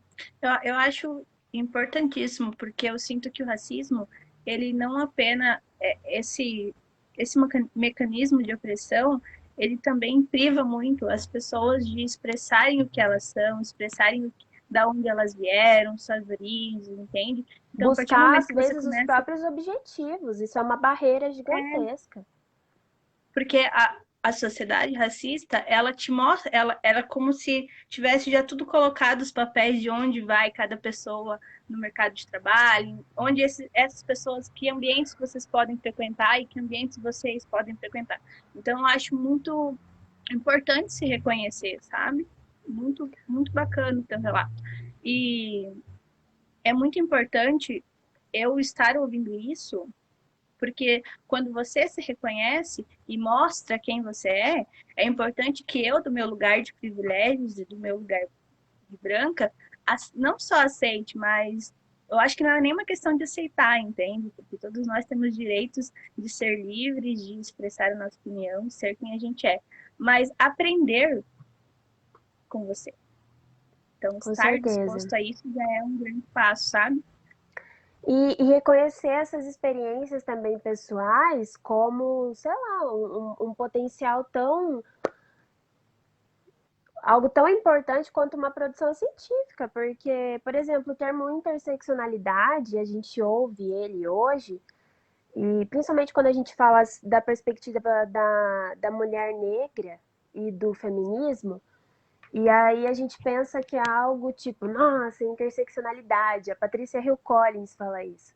Eu acho importantíssimo, porque eu sinto que o racismo, ele não apenas esse esse mecanismo de opressão, ele também priva muito as pessoas de expressarem o que elas são, expressarem da onde elas vieram, suas origens, entende? Então, a partir do Buscar, momento às que você vezes, os começa... próprios objetivos. Isso é uma barreira É, gigantesca. porque a sociedade racista, ela te mostra, ela é como se tivesse já tudo colocado, os papéis de onde vai cada pessoa no mercado de trabalho, onde essas pessoas, que ambientes vocês podem frequentar e que ambientes vocês podem frequentar. Então, eu acho muito importante se reconhecer, sabe? Muito, muito bacana o teu relato. E é muito importante eu estar ouvindo isso, porque quando você se reconhece e mostra quem você é importante que eu, do meu lugar de privilégios e do meu lugar de branca, não só aceite, mas eu acho que não é nenhuma questão de aceitar, entende? Porque todos nós temos direitos de ser livres, de expressar a nossa opinião, de ser quem a gente é. Mas aprender com você. Então, Com estar certeza. disposto a isso já é um grande passo, sabe? E reconhecer essas experiências também pessoais como, sei lá, um potencial tão, algo tão importante quanto uma produção científica, porque, por exemplo, o termo interseccionalidade, a gente ouve ele hoje, e principalmente quando a gente fala da perspectiva da mulher negra e do feminismo, e aí a gente pensa que é algo tipo, nossa, interseccionalidade, a Patrícia Hill Collins fala isso.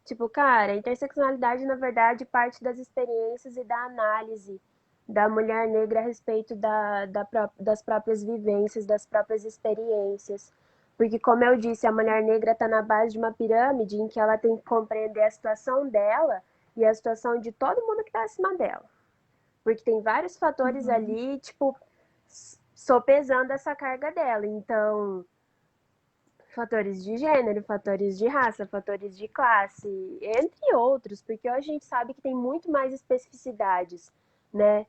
Tipo, cara, a interseccionalidade, na verdade, parte das experiências e da análise da mulher negra a respeito das próprias vivências, das próprias experiências. Porque, como eu disse, a mulher negra está na base de uma pirâmide em que ela tem que compreender a situação dela e a situação de todo mundo que está acima dela. Porque tem vários fatores Uhum. ali, tipo, sopesando essa carga dela. Então, fatores de gênero, fatores de raça, fatores de classe, entre outros, porque hoje a gente sabe que tem muito mais especificidades, né?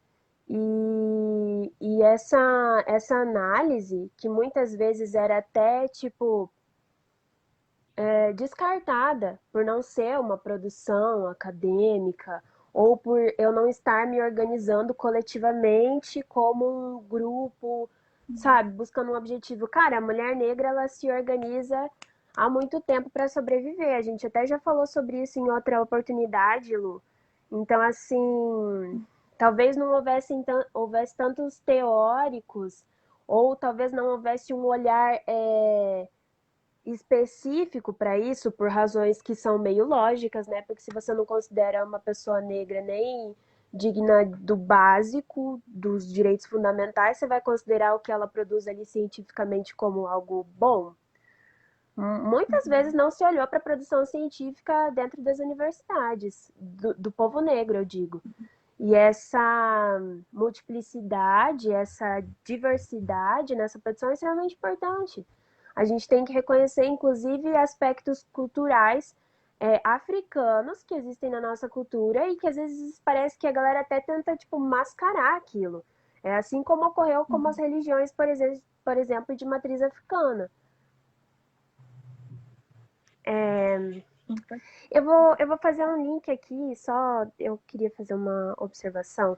E essa análise, que muitas vezes era até, tipo, descartada por não ser uma produção acadêmica ou por eu não estar me organizando coletivamente como um grupo, sabe, buscando um objetivo. Cara, a mulher negra ela se organiza há muito tempo para sobreviver. A gente até já falou sobre isso em outra oportunidade, Lu. Então, assim, talvez não houvesse tantos teóricos, ou talvez não houvesse um olhar específico para isso, por razões que são meio lógicas, né? Porque se você não considera uma pessoa negra nem digna do básico, dos direitos fundamentais, você vai considerar o que ela produz ali cientificamente como algo bom? Muitas vezes não se olhou para a produção científica dentro das universidades, do povo negro, eu digo. E essa multiplicidade, essa diversidade nessa produção é extremamente importante. A gente tem que reconhecer, inclusive, aspectos culturais africanos que existem na nossa cultura e que às vezes parece que a galera até tenta tipo mascarar aquilo. É assim como ocorreu com as Uhum. religiões, por exemplo, de matriz africana. Eu vou fazer um link aqui, só eu queria fazer uma observação.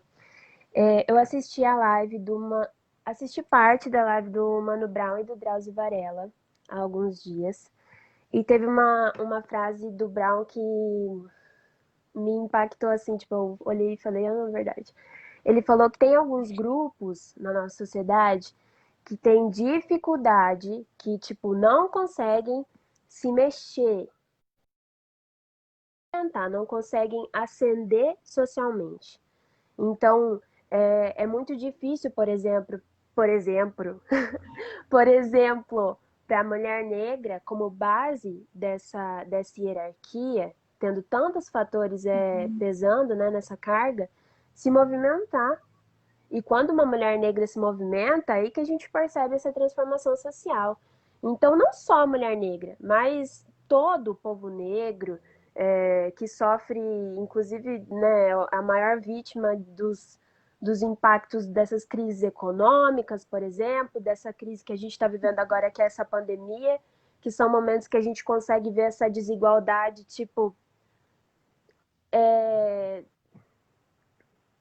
Eu assisti a live assisti parte da live do Mano Brown e do Drauzio Varela há alguns dias. E teve uma frase do Brown que me impactou assim, tipo, eu olhei e falei, ah, é verdade. Ele falou que tem alguns grupos na nossa sociedade que têm dificuldade, que, tipo, não conseguem se mexer, não conseguem ascender socialmente. Então, é muito difícil, por exemplo, por exemplo, para a mulher negra, como base dessa hierarquia, tendo tantos fatores pesando, né, nessa carga, se movimentar. E quando uma mulher negra se movimenta, aí que a gente percebe essa transformação social. Então, não só a mulher negra, mas todo o povo negro, que sofre, inclusive, né, a maior vítima dos impactos dessas crises econômicas, por exemplo, dessa crise que a gente está vivendo agora, que é essa pandemia, que são momentos que a gente consegue ver essa desigualdade, tipo,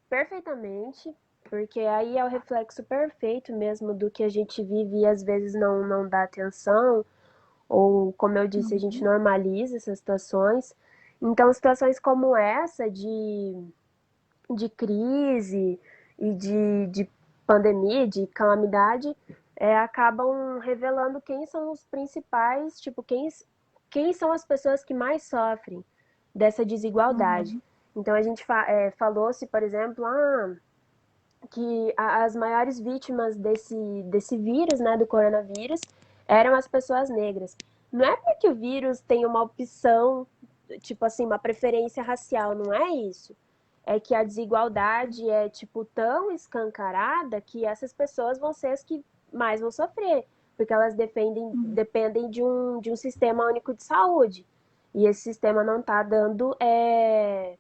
perfeitamente, porque aí é o reflexo perfeito mesmo do que a gente vive e às vezes não dá atenção, ou como eu disse, a gente Uhum. normaliza essas situações. Então, situações como essa de crise e de pandemia, de calamidade, acabam revelando quem são os principais, tipo, quem são as pessoas que mais sofrem dessa desigualdade. Uhum. Então a gente falou-se, por exemplo, que as maiores vítimas desse vírus, né, do coronavírus, eram as pessoas negras. Não é porque o vírus tem uma opção, tipo assim, uma preferência racial, não é isso. É que a desigualdade é, tipo, tão escancarada que essas pessoas vão ser as que mais vão sofrer, porque elas Uhum. dependem de um sistema único de saúde. E esse sistema não está dando pé,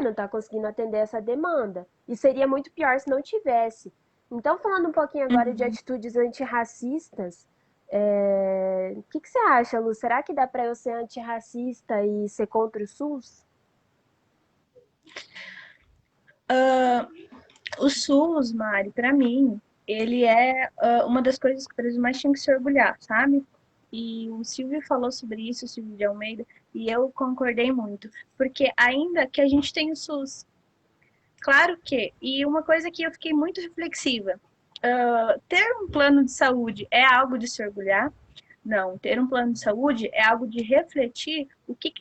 não está conseguindo atender essa demanda. E seria muito pior se não tivesse. Então, falando um pouquinho agora de Uhum. atitudes antirracistas, o que você acha, Lu? Será que dá para eu ser antirracista e ser contra o SUS? O SUS, Mari, para mim, ele é uma das coisas que o Brasil mais tinha que se orgulhar, sabe? E o Silvio falou sobre isso, o Silvio de Almeida, e eu concordei muito. Porque ainda que a gente tem o SUS, claro que, e uma coisa que eu fiquei muito reflexiva, ter um plano de saúde é algo de se orgulhar? Não, ter um plano de saúde é algo de refletir o que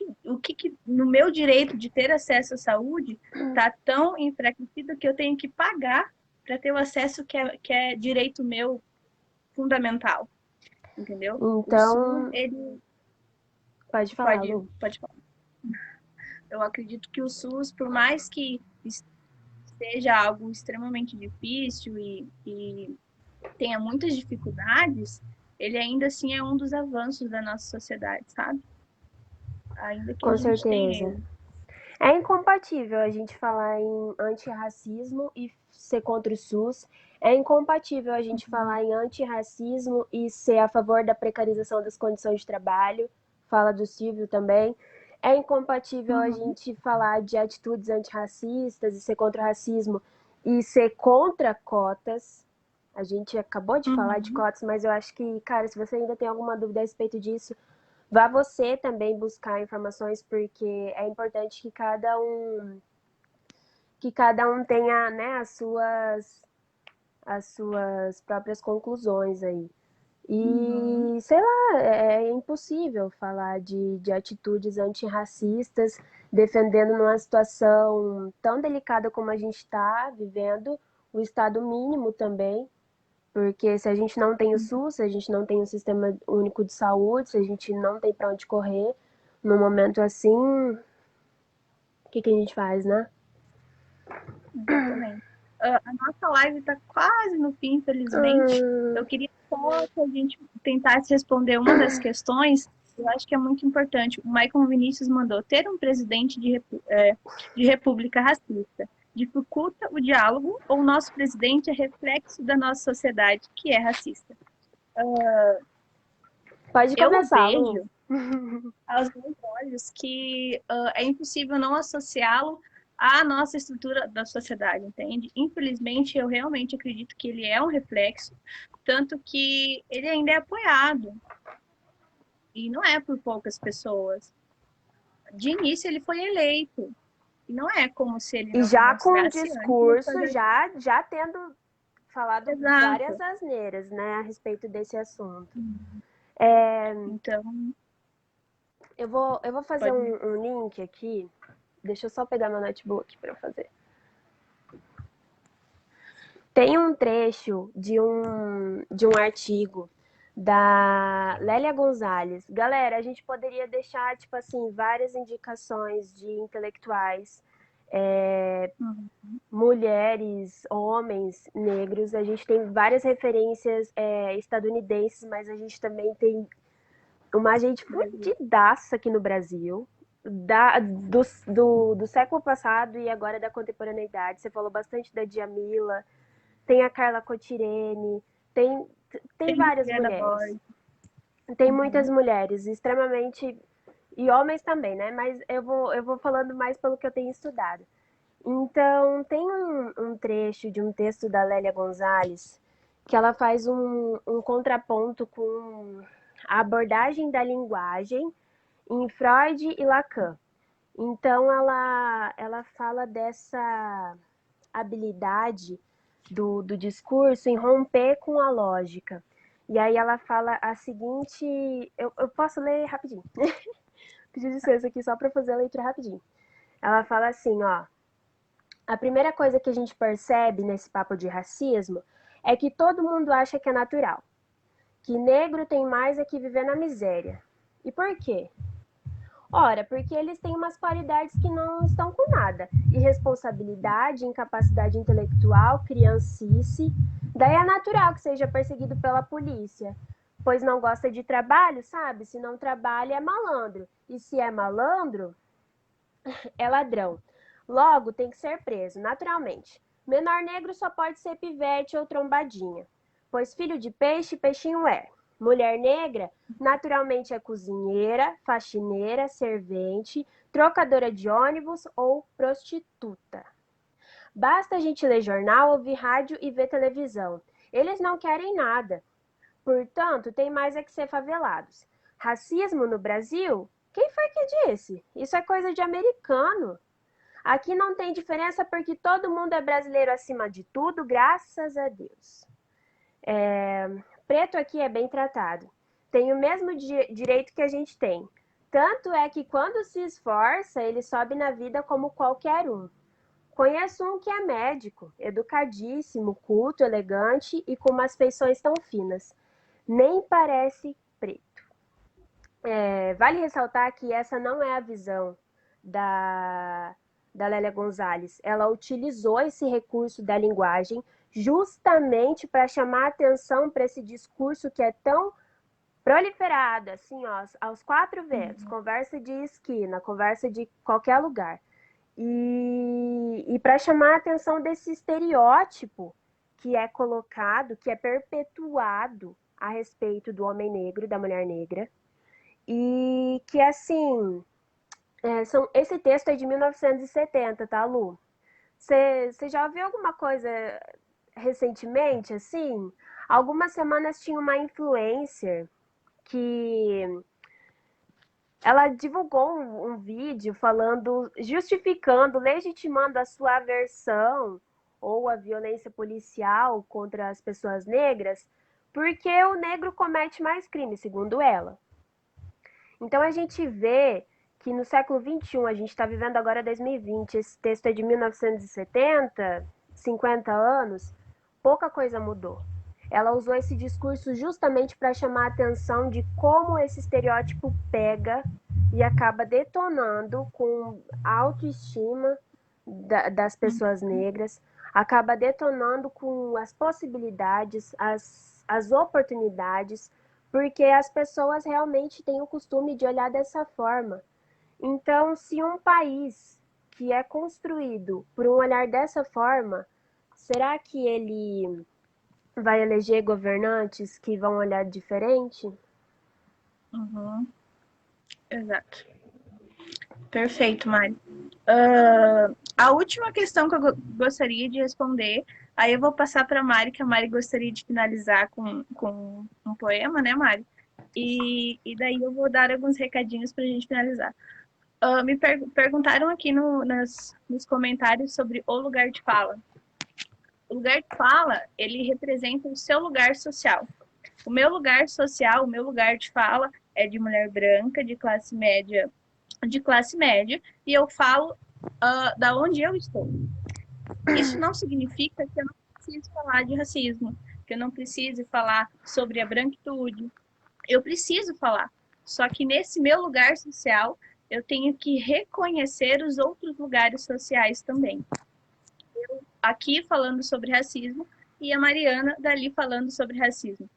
no meu direito de ter acesso à saúde está tão enfraquecido que eu tenho que pagar para ter o acesso que é direito meu fundamental, entendeu? O SUS, Então, ele pode falar, pode, Lu. pode falar. Eu acredito que o SUS, por mais que seja algo extremamente difícil e tenha muitas dificuldades, ele ainda assim é um dos avanços da nossa sociedade, sabe? Ainda que a Com gente tenha certeza. ele. É incompatível a gente falar em antirracismo e ser contra o SUS. É incompatível a gente falar em antirracismo e ser a favor da precarização das condições de trabalho. Fala do Silvio também. É incompatível a Uhum. gente falar de atitudes antirracistas e ser contra o racismo e ser contra cotas. A gente acabou de falar de Uhum. cotas, mas eu acho que, cara, se você ainda tem alguma dúvida a respeito disso, vá você também buscar informações, porque é importante que cada um tenha, né, as suas próprias conclusões aí. Uhum. E, sei lá, é impossível falar de atitudes antirracistas, defendendo numa situação tão delicada como a gente está vivendo, o Estado mínimo também, porque se a gente não tem o SUS, se a gente não tem o Sistema Único de Saúde, se a gente não tem para onde correr, num momento assim, o que a gente faz, né? Exatamente. A nossa live está quase no fim, infelizmente. Hum, Eu queria só que a gente tentasse responder uma das questões. Eu acho que é muito importante. O Maicon Vinícius mandou ter um presidente de república racista. Dificulta o diálogo ou o nosso presidente é reflexo da nossa sociedade, que é racista? pode Eu começar, Lu. vejo aos meus olhos que é impossível não associá-lo à nossa estrutura da sociedade, entende? Infelizmente, eu realmente acredito que ele é um reflexo, tanto que ele ainda é apoiado, e não é por poucas pessoas. De início, ele foi eleito, e não é como se ele E não já com o demonstrasse antes as discurso, suas... já tendo falado várias Exato. asneiras, né, a respeito desse assunto. Então, Eu vou fazer pode... um link aqui. Deixa eu só pegar meu notebook para fazer. Tem um trecho de um artigo da Lélia Gonzalez. Galera, a gente poderia deixar, tipo assim, várias indicações de intelectuais, Uhum. mulheres, homens, negros. A gente tem várias referências estadunidenses, mas a gente também tem uma gente Brasil. fudidaça aqui no Brasil. Do século passado e agora da contemporaneidade. Você falou bastante da Djamila, tem a Carla Cotirene, tem, tem Tem várias Juliana mulheres. Borges. Tem muitas Uhum. mulheres, extremamente. E homens também, né? Mas eu vou falando mais pelo que eu tenho estudado. Então, tem um trecho de um texto da Lélia Gonzalez que ela faz um contraponto com a abordagem da linguagem em Freud e Lacan. Então, ela fala dessa habilidade do discurso em romper com a lógica. E aí ela fala a seguinte. Eu posso ler rapidinho. Pedir licença aqui só para fazer a leitura rapidinho. Ela fala assim, ó. A primeira coisa que a gente percebe nesse papo de racismo é que todo mundo acha que é natural. Que negro tem mais é que viver na miséria. E por quê? Ora, porque eles têm umas qualidades que não estão com nada. Irresponsabilidade, incapacidade intelectual, criancice. Daí é natural que seja perseguido pela polícia, pois não gosta de trabalho, sabe? Se não trabalha é malandro. E se é malandro, é ladrão. Logo, tem que ser preso, naturalmente. Menor negro só pode ser pivete ou trombadinha, pois filho de peixe, peixinho é. Mulher negra, naturalmente é cozinheira, faxineira, servente, trocadora de ônibus ou prostituta. Basta a gente ler jornal, ouvir rádio e ver televisão. Eles não querem nada. Portanto, tem mais é que ser favelados. Racismo no Brasil? Quem foi que disse? Isso é coisa de americano. Aqui não tem diferença porque todo mundo é brasileiro acima de tudo, graças a Deus. Preto aqui é bem tratado. Tem o mesmo direito que a gente tem. Tanto é que quando se esforça, ele sobe na vida como qualquer um. Conheço um que é médico, educadíssimo, culto, elegante e com umas feições tão finas. Nem parece preto. Vale ressaltar que essa não é a visão da Lélia Gonzalez. Ela utilizou esse recurso da linguagem justamente para chamar atenção para esse discurso que é tão proliferado, assim, ó, aos quatro ventos, conversa de esquina, conversa de qualquer lugar. E para chamar a atenção desse estereótipo que é colocado, que é perpetuado a respeito do homem negro, da mulher negra, e que, assim, esse texto é de 1970, tá, Lu? Você já ouviu alguma coisa recentemente, assim? Algumas semanas tinha uma influencer que ela divulgou um vídeo falando, justificando, legitimando a sua aversão ou a violência policial contra as pessoas negras, porque o negro comete mais crimes, segundo ela. Então a gente vê que no século XXI, a gente está vivendo agora 2020, esse texto é de 1970, 50 anos, pouca coisa mudou. Ela usou esse discurso justamente para chamar a atenção de como esse estereótipo pega e acaba detonando com a autoestima das pessoas negras, acaba detonando com as possibilidades, as oportunidades, porque as pessoas realmente têm o costume de olhar dessa forma. Então, se um país que é construído por um olhar dessa forma, será que ele vai eleger governantes que vão olhar diferente? Uhum. Exato. Perfeito, Mari. A última questão que eu gostaria de responder, aí eu vou passar para a Mari, que a Mari gostaria de finalizar com um poema, né, Mari? E daí eu vou dar alguns recadinhos para a gente finalizar. Me perguntaram aqui nos comentários sobre o lugar de fala. O lugar de fala, ele representa o seu lugar social. O meu lugar social, o meu lugar de fala é de mulher branca, de classe média, e eu falo da onde eu estou. Isso não significa que eu não preciso falar de racismo, que eu não preciso falar sobre a branquitude. Eu preciso falar. Só que nesse meu lugar social, eu tenho que reconhecer os outros lugares sociais também. Eu aqui falando sobre racismo e a Mariana dali falando sobre racismo.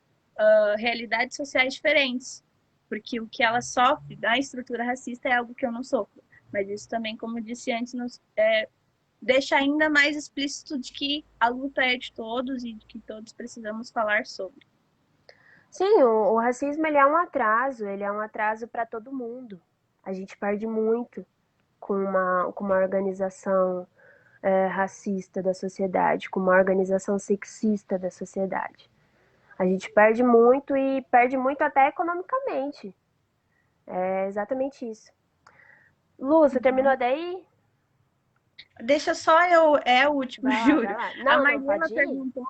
Realidades sociais diferentes, porque o que ela sofre da estrutura racista é algo que eu não sofro. Mas isso também, como eu disse antes, deixa ainda mais explícito de que a luta é de todos e de que todos precisamos falar sobre. Sim, o racismo ele é um atraso para todo mundo. A gente perde muito com uma organização racista da sociedade, com uma organização sexista da sociedade. A gente perde muito e perde muito até economicamente. É exatamente isso. Lu, você terminou daí? Deixa só eu. É o último, Vai lá, vai juro. lá. A Não, Marlena pode ir. perguntou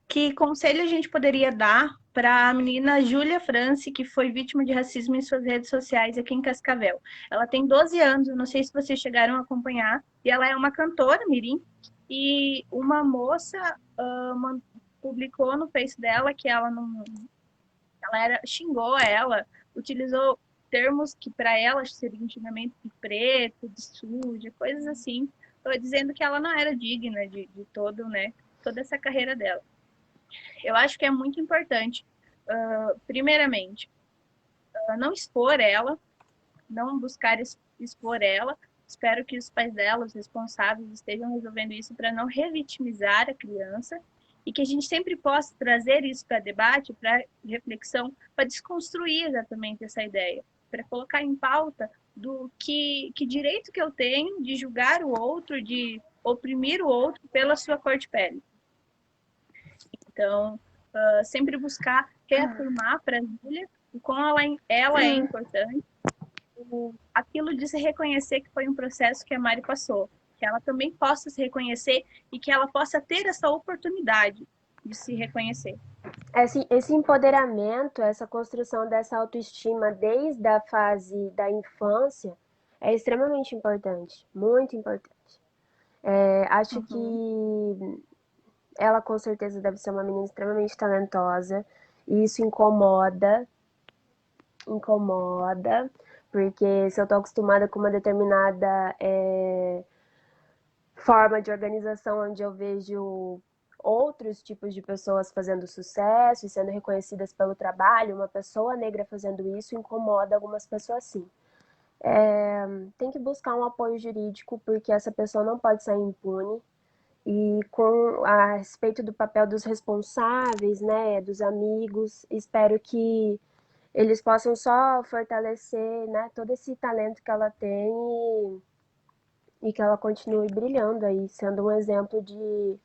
que conselho a gente poderia dar para a menina Júlia France, que foi vítima de racismo em suas redes sociais aqui em Cascavel. Ela tem 12 anos, eu não sei se vocês chegaram a acompanhar, e ela é uma cantora, mirim, e uma moça publicou no Face dela que ela não. Xingou ela, utilizou termos que para ela seriam xingamento de preto, de suja, coisas assim. Estou dizendo que ela não era digna de todo, né, toda essa carreira dela. Eu acho que é muito importante, primeiramente, não expor ela, não buscar expor ela. Espero que os pais dela, os responsáveis, estejam resolvendo isso para não revitimizar a criança e que a gente sempre possa trazer isso para debate, para reflexão, para desconstruir exatamente essa ideia, para colocar em pauta do que direito que eu tenho de julgar o outro, de oprimir o outro pela sua cor de pele. Então, sempre buscar reafirmar para a Júlia o quão ela é importante, aquilo de se reconhecer que foi um processo que a Mari passou, que ela também possa se reconhecer e que ela possa ter essa oportunidade de se reconhecer. Esse empoderamento, essa construção dessa autoestima desde a fase da infância é extremamente importante, muito importante. Acho que ela com certeza deve ser uma menina extremamente talentosa e isso incomoda, porque se eu tô acostumada com uma determinada forma de organização onde eu vejo outros tipos de pessoas fazendo sucesso e sendo reconhecidas pelo trabalho, uma pessoa negra fazendo isso incomoda algumas pessoas sim. Tem que buscar um apoio jurídico porque essa pessoa não pode sair impune e a respeito do papel dos responsáveis, né, dos amigos, espero que eles possam só fortalecer, né, todo esse talento que ela tem e que ela continue brilhando aí, sendo um exemplo de,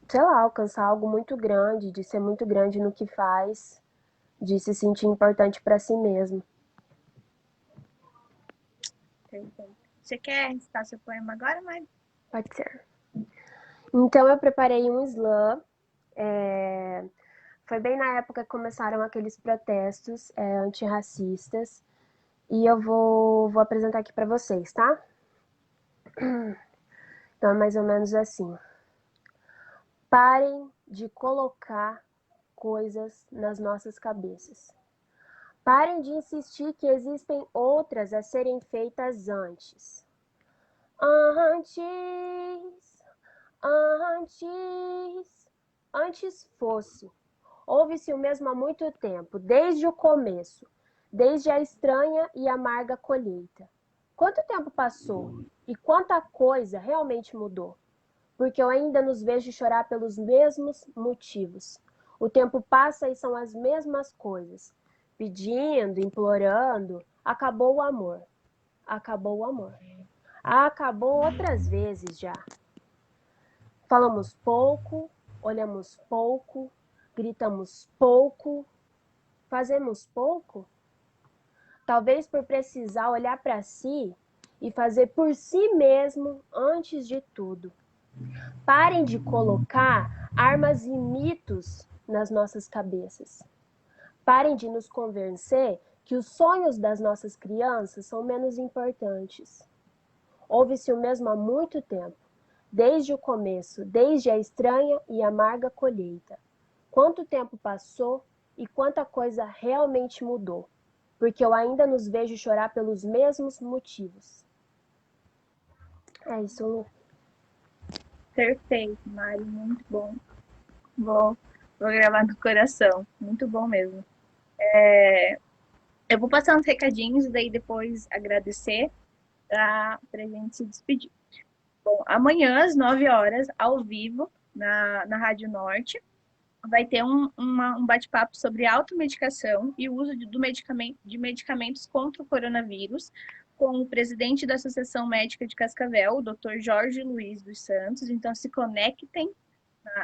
sei lá, alcançar algo muito grande, de ser muito grande no que faz, de se sentir importante para si mesmo. Perfeito. Você quer recitar seu poema agora, Mari? Pode ser. Então eu preparei um slam. Foi bem na época que começaram aqueles protestos antirracistas. E eu vou apresentar aqui para vocês, tá? Então é mais ou menos assim. Parem de colocar coisas nas nossas cabeças. Parem de insistir que existem outras a serem feitas antes. Antes fosse. Houve-se o mesmo há muito tempo, desde o começo, desde a estranha e amarga colheita. Quanto tempo passou e quanta coisa realmente mudou? Porque eu ainda nos vejo chorar pelos mesmos motivos. O tempo passa e são as mesmas coisas. Pedindo, implorando, acabou o amor. Acabou o amor. Acabou outras vezes já. Falamos pouco, olhamos pouco, gritamos pouco, fazemos pouco? Talvez por precisar olhar para si e fazer por si mesmo antes de tudo. Parem de colocar armas e mitos nas nossas cabeças. Parem de nos convencer que os sonhos das nossas crianças são menos importantes. Houve-se o mesmo há muito tempo, desde o começo, desde a estranha e amarga colheita. Quanto tempo passou e quanta coisa realmente mudou, porque eu ainda nos vejo chorar pelos mesmos motivos. É isso, Lu. Perfeito, Mari, muito bom. Vou gravar no coração, muito bom mesmo. Eu vou passar uns recadinhos e daí depois agradecer para a gente se despedir. Bom, amanhã às 9 horas, ao vivo, na Rádio Norte, vai ter um bate-papo sobre automedicação e o uso de medicamentos contra o coronavírus, com o presidente da Associação Médica de Cascavel, o Dr. Jorge Luiz dos Santos. Então, se conectem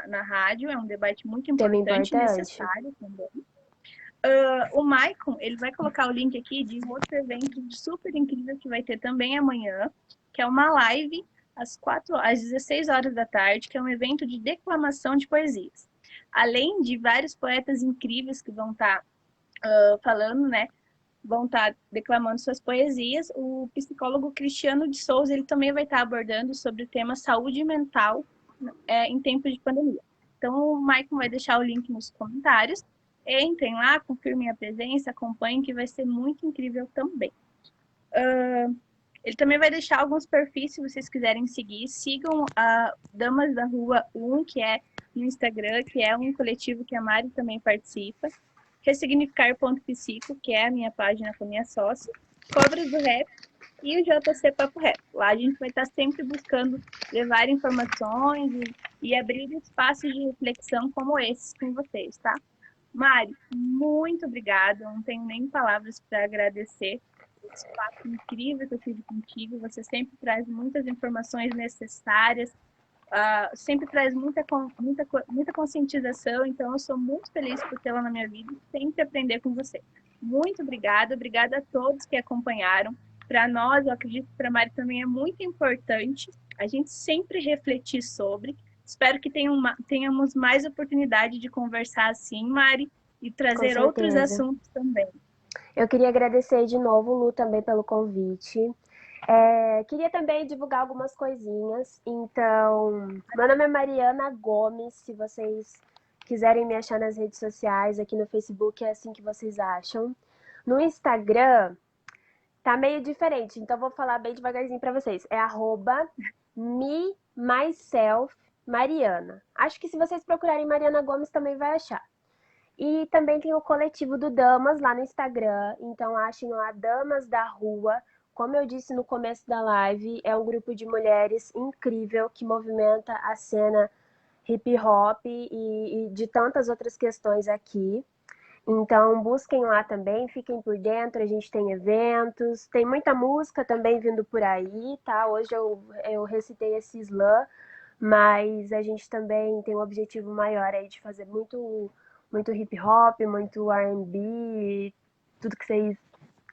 na rádio, é um debate muito Tema importante e importante. necessário também. O Maicon, ele vai colocar o link aqui de um outro evento super incrível que vai ter também amanhã, que é uma live às 16 horas da tarde, que é um evento de declamação de poesias. Além de vários poetas incríveis que vão estar falando, né? Vão estar declamando suas poesias. O psicólogo Cristiano de Souza, ele também vai estar abordando sobre o tema saúde mental em tempos de pandemia. Então, o Maicon vai deixar o link nos comentários. Entrem lá, confirmem a presença, acompanhem, que vai ser muito incrível também. Ele também vai deixar alguns perfis, se vocês quiserem seguir. Sigam a Damas da Rua 1, que é no Instagram, que é um coletivo que a Mari também participa. Ressignificar.psico, que é a minha página com a minha sócia. Cobras do Rap e o JC Papo Rap. Lá a gente vai estar sempre buscando levar informações e abrir espaços de reflexão como esses com vocês, tá? Mari, muito obrigada. Eu não tenho nem palavras para agradecer esse papo incrível que eu tive contigo. Você sempre traz muitas informações necessárias, sempre traz muita conscientização. Então, eu sou muito feliz por tê-la na minha vida e sempre aprender com você. Muito obrigada. Obrigada a todos que acompanharam. Para nós, eu acredito que para a Mari também é muito importante a gente sempre refletir sobre. Espero que tenhamos mais oportunidade de conversar assim, Mari, e Com trazer outros certeza. assuntos também. Eu queria agradecer de novo, Lu, também pelo convite. Queria também divulgar algumas coisinhas. Então, meu nome é Mariana Gomes. Se vocês quiserem me achar nas redes sociais, aqui no Facebook é assim que vocês acham. No Instagram, tá meio diferente, então vou falar bem devagarzinho para vocês. É @me myself Mariana. Acho que se vocês procurarem Mariana Gomes também vai achar. E também tem o coletivo do Damas lá no Instagram, então achem lá Damas da Rua. Como eu disse no começo da live, é um grupo de mulheres incrível que movimenta a cena hip hop e de tantas outras questões aqui. Então busquem lá também, fiquem por dentro, a gente tem eventos, tem muita música também vindo por aí, tá? Hoje eu recitei esse slam, mas a gente também tem um objetivo maior aí de fazer muito hip hop, muito R&B, tudo que vocês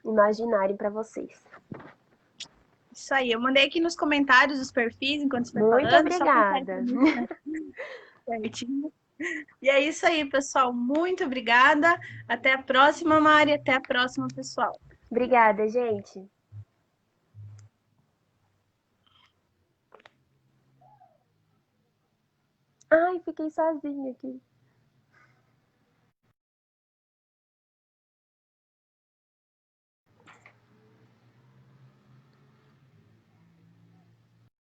imaginarem para vocês. Isso aí, eu mandei aqui nos comentários os perfis enquanto você foi Muito falando, só confere obrigada. pra mim, né? Certinho. E é isso aí, pessoal. Muito obrigada. Até a próxima, Mari. Até a próxima, pessoal. Obrigada, gente. Ai, fiquei sozinha aqui.